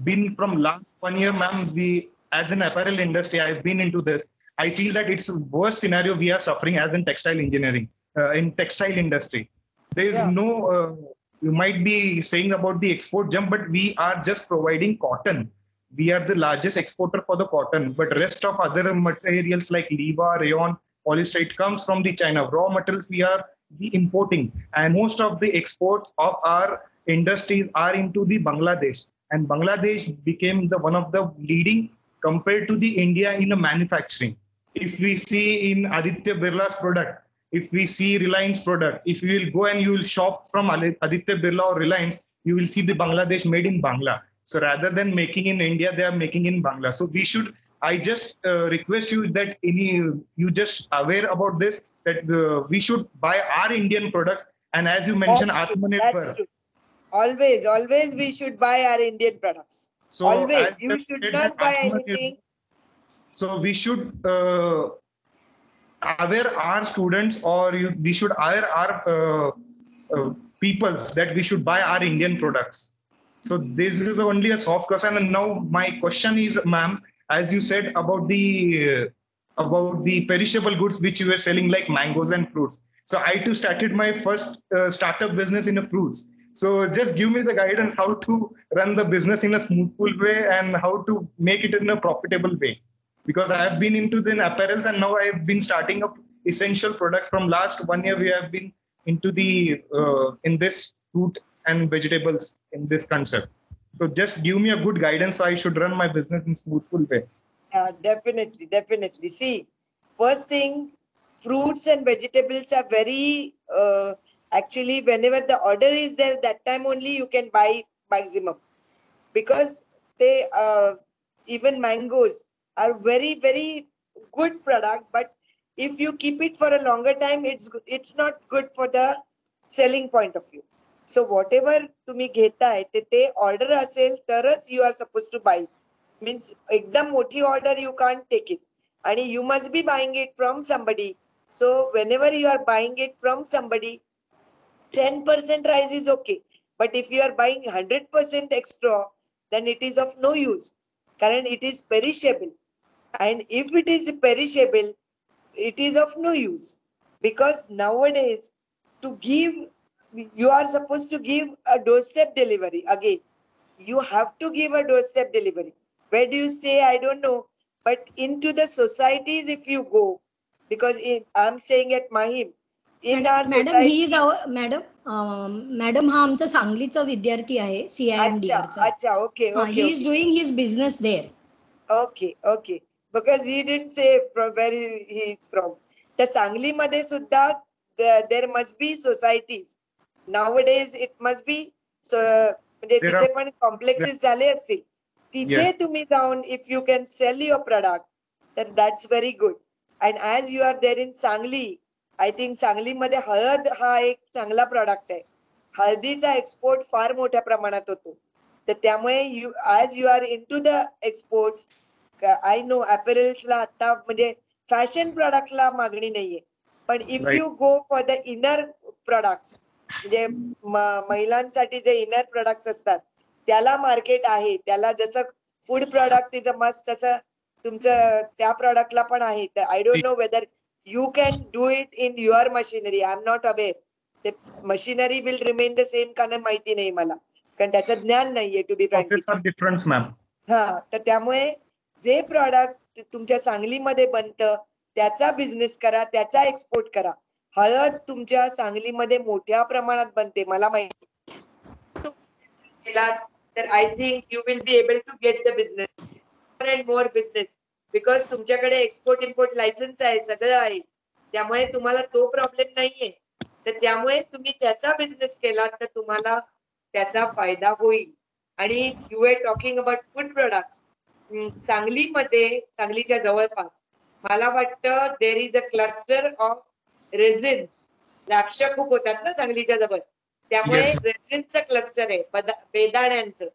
S8: Been from last 1 year, ma'am. We as an apparel industry, I've been into this. I feel that it's the worst scenario we are suffering as in textile engineering, in textile industry. There is no. You might be saying about the export jump, but we are just providing cotton. We are the largest exporter for the cotton, but rest of other materials like Liva, rayon, polyester, it comes from the China. Raw materials we are the importing, and most of the exports of our industries are into the Bangladesh. And Bangladesh became the one of the leading compared to the India in the manufacturing. If we see in Aditya Birla's product, if we see Reliance product, if you will go and you will shop from Aditya Birla or Reliance, you will see the Bangladesh made in Bangla. So rather than making in India, they are making in Bangla. So we should, I just request you that you just aware about this, that we should buy our Indian products. And as you mentioned,
S6: That's true. Always we should buy our Indian products. So always. You should not buy anything.
S8: So we should aware our students, or we should aware our peoples that we should buy our Indian products. So this is only a soft question. And now my question is, ma'am, as you said about the perishable goods which you were selling like mangoes and fruits. So I too started my first startup business in the fruits. So just give me the guidance how to run the business in a smoothful way and how to make it in a profitable way. Because I have been into the apparels and now I have been starting up essential products. From last 1 year, we have been into the in this fruit and vegetables in this concept. So just give me a good guidance. So I should run my business in smoothful way.
S6: Definitely. See, first thing, fruits and vegetables are very actually whenever the order is there, that time only you can buy maximum, because they even mangoes are very, very good product, but if you keep it for a longer time, it's not good for the selling point of view. So whatever तुम्ही घेताय ते order असेल तरच you are supposed to buy it. Means एकदम मोठी order you can't take it, and you must be buying it from somebody So whenever you are buying it from somebody, 10% rise is okay. But if you are buying 100% extra, then it is of no use. Current it is perishable. And if it is perishable, it is of no use. Because nowadays, to give, you are supposed to give a doorstep delivery again. You have to give a doorstep delivery. Where do you stay? I don't know. But into the societies, if you go, because I'm staying at Mahim, in our
S7: madam he is
S6: society.
S7: Our madam हा आमचा सांगलीचा विद्यार्थी आहे CIMDR चा.
S6: Acha, okay, okay,
S7: he is
S6: okay.
S7: Doing his business there.
S6: Okay, okay. Because he didn't say from where he is from. The Sangli मध्ये सुद्धा there must be societies. Nowadays it must be so म्हणजे
S8: There
S6: तिथे
S8: are-
S6: पण complexes झाले असतील. तिथे
S8: Yes.
S6: तुम्ही जाऊन if you can sell your product, then that's very good. And as you are there in Sangli, I think Sangli मध्ये हळद हा एक चांगला प्रॉडक्ट आहे. हळदीचा एक्सपोर्ट फार मोठ्या प्रमाणात होतो. तर त्यामुळे as you are into the exports, I know अपॅरल्सला आता म्हणजे फॅशन प्रोडक्टला मागणी नाहीये. पण if
S8: Right.
S6: You go for the inner products, म्हणजे महिलांसाठी जे इनर प्रोडक्ट्स असतात त्याला मार्केट आहे. त्याला जसं food product is a must, तसं तुमचं त्या प्रोडक्टला पण आहे. तर I don't know whether you can do it in your machinery. I am not aware. ते machinery will remain the same का नाही माहिती नाही मला, कारण त्याचं ज्ञान नाहीये to be frankly.
S8: Profits are different, ma'am.
S6: हा, तर त्यामुळे जे प्रॉडक्ट तुमच्या सांगलीमध्ये बनतं त्याचा बिझनेस करा, त्याचा एक्सपोर्ट करा. हळद तुमच्या सांगलीमध्ये मोठ्या प्रमाणात बनते, मला माहिती. तर I think you will be able to get the business more and more business, because तुमच्याकडे एक्सपोर्ट इम्पोर्ट लायसन्स आहे, सगळं आहे. त्यामुळे तुम्हाला तो प्रॉब्लेम नाहीये. तर त्यामुळे तुम्ही त्याचा बिझनेस केला तर तुम्हाला त्याचा फायदा होईल. आणि you are talking about food products. सांगलीमध्ये, सांगलीच्या जवळपास मला वाटतं there is a cluster of raisins. द्राक्ष खूप होतात ना सांगलीच्या जवळ, त्यामुळे
S8: Yes.
S6: रेझिन्सचं क्लस्टर आहे, बेदाण्यांचं.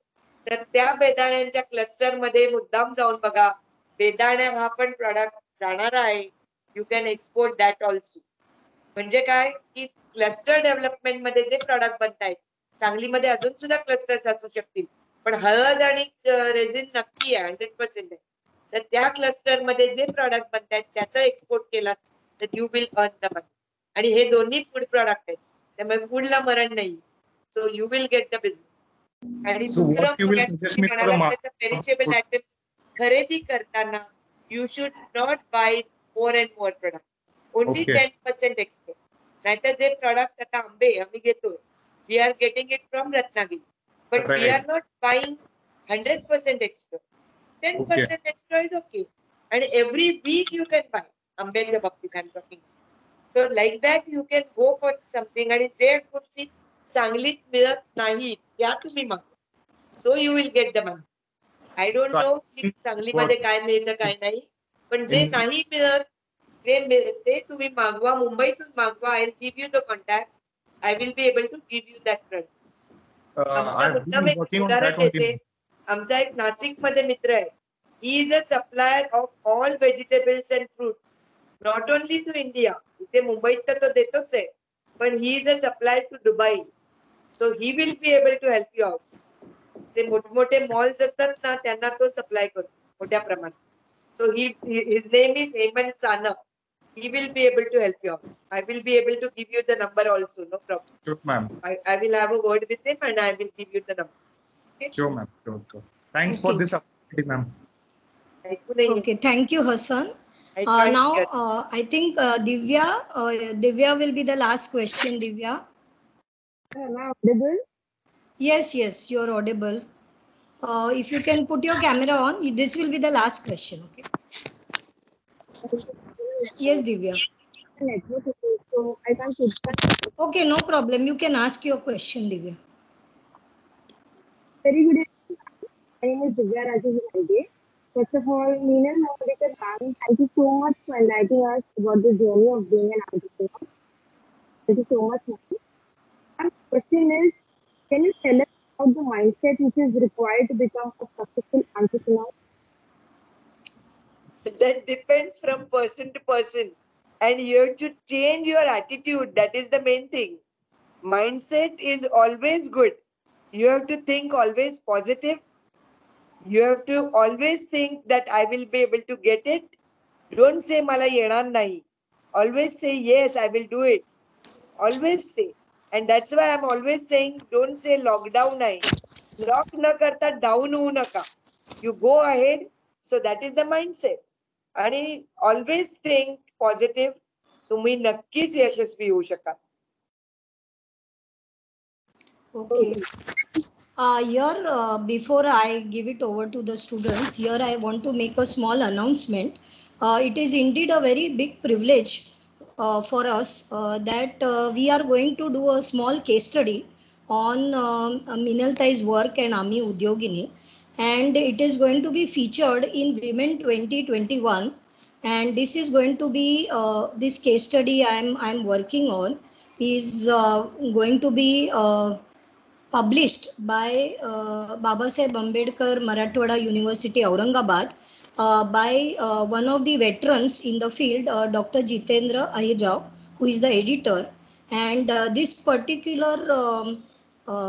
S6: तर त्या बेदाण्यांच्या क्लस्टर मध्ये मुद्दाम जाऊन बघा. बेदाण्या हा पण प्रॉडक्ट जाणार आहे. You can export that also. म्हणजे काय की क्लस्टर डेव्हलपमेंट मध्ये जे प्रॉडक्ट बनतायत, सांगलीमध्ये अजून सुद्धा क्लस्टर्स असू शकतील, पण हळद आणि रेझिन नक्की आहे, 100% आहे. तर त्या क्लस्टर मध्ये जे प्रॉडक्ट बनतायत त्याचा एक्सपोर्ट केला तर you will earn the money. आणि हे दोन्ही फूड प्रॉडक्ट आहेत, त्यामुळे फूडला मरण नाही. So you will get the business. आणि
S8: So what
S6: दुसरं
S8: you will suggest me for the market?
S6: Perishable items खरेदी करताना you should not buy more and more product. Only
S8: Okay.
S6: 10% export. नाहीतर जे प्रॉडक्ट आता आंबे आम्ही घेतोय, we are getting it from Ratnagiri, but we
S8: Right.
S6: are not buying 100% extra. 10% extra is okay. And every week you can buy. आंब्याच्या बाबतीत I'm talking. So like that you can go for something. आणि जे गोष्टी सांगलीत मिळत नाही त्या तुम्ही मागा. So you will get the money. I don't know की सांगलीमध्ये काय मिळतं काय नाही, पण जे नाही मिळत ते तुम्ही मागवा, मुंबईतून मागवा. I'll give you the contacts. I will be able to give you that product. आमचा
S8: I've
S6: मुद्दाम
S8: been
S6: एक
S8: working on
S6: उदाहरण
S8: that
S6: देते.
S8: only.
S6: आमचा एक नाशिक मध्ये मित्र आहे. He is a supplier of all vegetables and fruits, not only to India. इथे मुंबईत तर तो देतोच आहे, पण he is a supplier to Dubai. So he will be able to help you out. ते मोठमोठे मॉल्स असतात ना, त्यांना तो सप्लाय करतो मोठ्या प्रमाणात. So his name is Hemant Sanap. He will be able to help you out. I will be able to give you the number also, no problem.
S8: Sure, ma'am.
S6: I will have a word with him and I will give you the number. Okay?
S8: Sure, ma'am. Sure. Thanks for
S7: Okay.
S8: this opportunity, ma'am.
S7: Okay, thank you, Hassan.
S6: I tried
S7: Now,
S6: to get-
S7: I think Divya will be the last question. Divya.
S9: Am I audible?
S7: Yes, you're audible. If you can put your camera on, this will be the last question. Okay. Yes, Divya.
S9: Network issue, so I can't put that.
S7: Okay, no problem. You can ask your question, Divya.
S9: Very good evening. My name is Divya Rajavarde. First of all, Meenal Mapudekar ma'am, thank you so much for enlightening us about the journey of being an entrepreneur. Thank you so much, ma'am. My question is, can you tell us about the mindset which is required to become a successful entrepreneur?
S6: That depends from person to person. and you have to change your attitude. That is the main thing. Mindset is always good. You have to think always positive. You have to always think that I will be able to get it. Don't say mala yenar nahi. Always say yes, I will do it. Always say. And that's why I'm always saying, don't say lockdown nahi. Lock na karta down hu naka. You go ahead. So that is the mindset. आणि always think positive. तुम्ही नक्कीच यशस्वी होऊ शकाल.
S7: Okay. Here, before I give it over to the students, here I want to make a small announcement. It is indeed a very big privilege for us that we are going to do a small case study on Minaltai's work and Ami Udyogini, and it is going to be featured in Women 2021. And this is going to be this case study I'm working on is going to be published by Babasaheb Ambedkar Marathwada University, Aurangabad, by one of the veterans in the field, Dr. Jitendra Ahirrao, who is the editor. And this particular,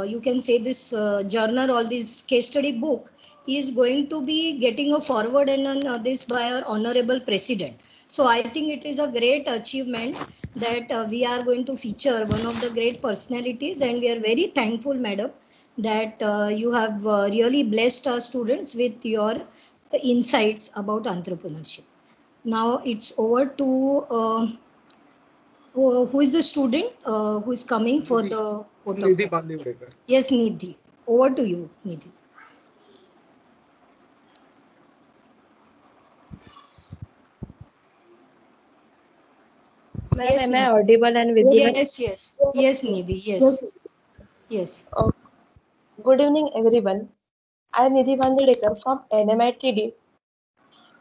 S7: you can say this journal or this case study book is going to be getting a forward and this by our Honorable President. So I think it is a great achievement that we are going to feature one of the great personalities, and we are very thankful, madam, that you have really blessed our students with your insights about entrepreneurship. Now it's over to who is the student who is coming for the vote of
S4: Nidhi
S7: thanks?
S4: Bandivdekar.
S7: Yes, Nidhi. Over to you, Nidhi.
S10: Ma'am,
S7: Yes,
S10: am I
S7: Nidhi.
S10: audible and visible?
S7: Yes, Nidhi. Yes.
S10: Good evening, everyone. I am Nidhi Bandivdekar from NMITD.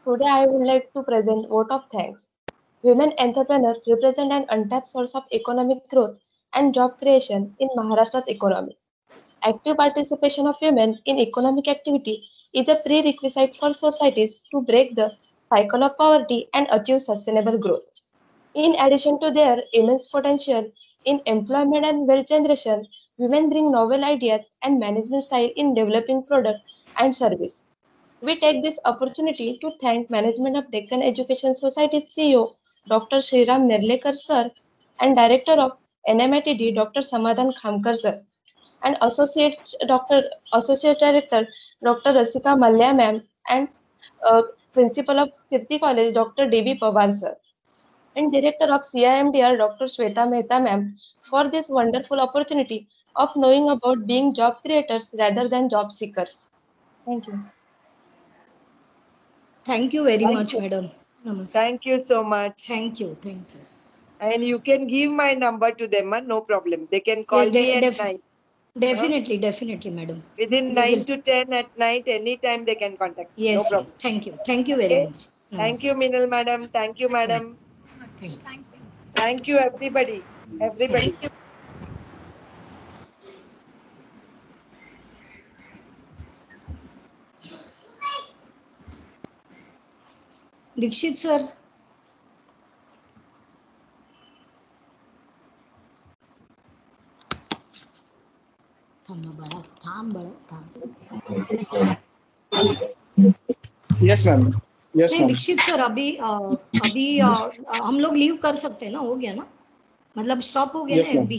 S10: Today, I would like to present vote of thanks. Women entrepreneurs represent an untapped source of economic growth and job creation in Maharashtra's economy. Active participation of women in economic activity is a prerequisite for societies to break the cycle of poverty and achieve sustainable growth. In addition to their immense potential in employment and wealth generation, women bring novel ideas and management style in developing product and service. We take this opportunity to thank management of Deccan Education Society CEO Dr. Sriram Nerlekar sir and Director of NMITD Dr. Samadhan Khamkar sir and Associate Director Dr. Rasika Malya ma'am and Principal of Kirti College Dr. D.B. Pawar sir and Director of CIMDR Dr. Shweta Mehta ma'am for this wonderful opportunity of knowing about being job creators rather than job seekers. Thank you.
S7: Thank you very
S6: Thank
S7: much,
S6: you.
S7: madam. Namaste.
S6: Thank you so much.
S7: Thank you.
S6: And you can give my number to them, no problem. They can call
S7: Yes,
S6: me at night.
S7: definitely, madam.
S6: Within
S7: We
S6: 9
S7: will.
S6: to 10 at night, anytime they can contact me. No
S7: Yes,
S6: problem.
S7: yes. Thank you very
S6: Okay.
S7: much.
S6: Thank
S7: Namaste.
S6: you, Minal madam. Thank you, madam. Thank you, everybody. Everybody.
S7: Dikshit sir.
S4: Yes, ma'am. Yes,
S7: नहीं
S4: ma'am.
S7: Dixit sir अभी हम लोग leave कर सकते हैं ना, हो गया ना, मतलब स्टॉप हो गया
S4: Yes,
S7: ना
S4: ma'am.
S7: FB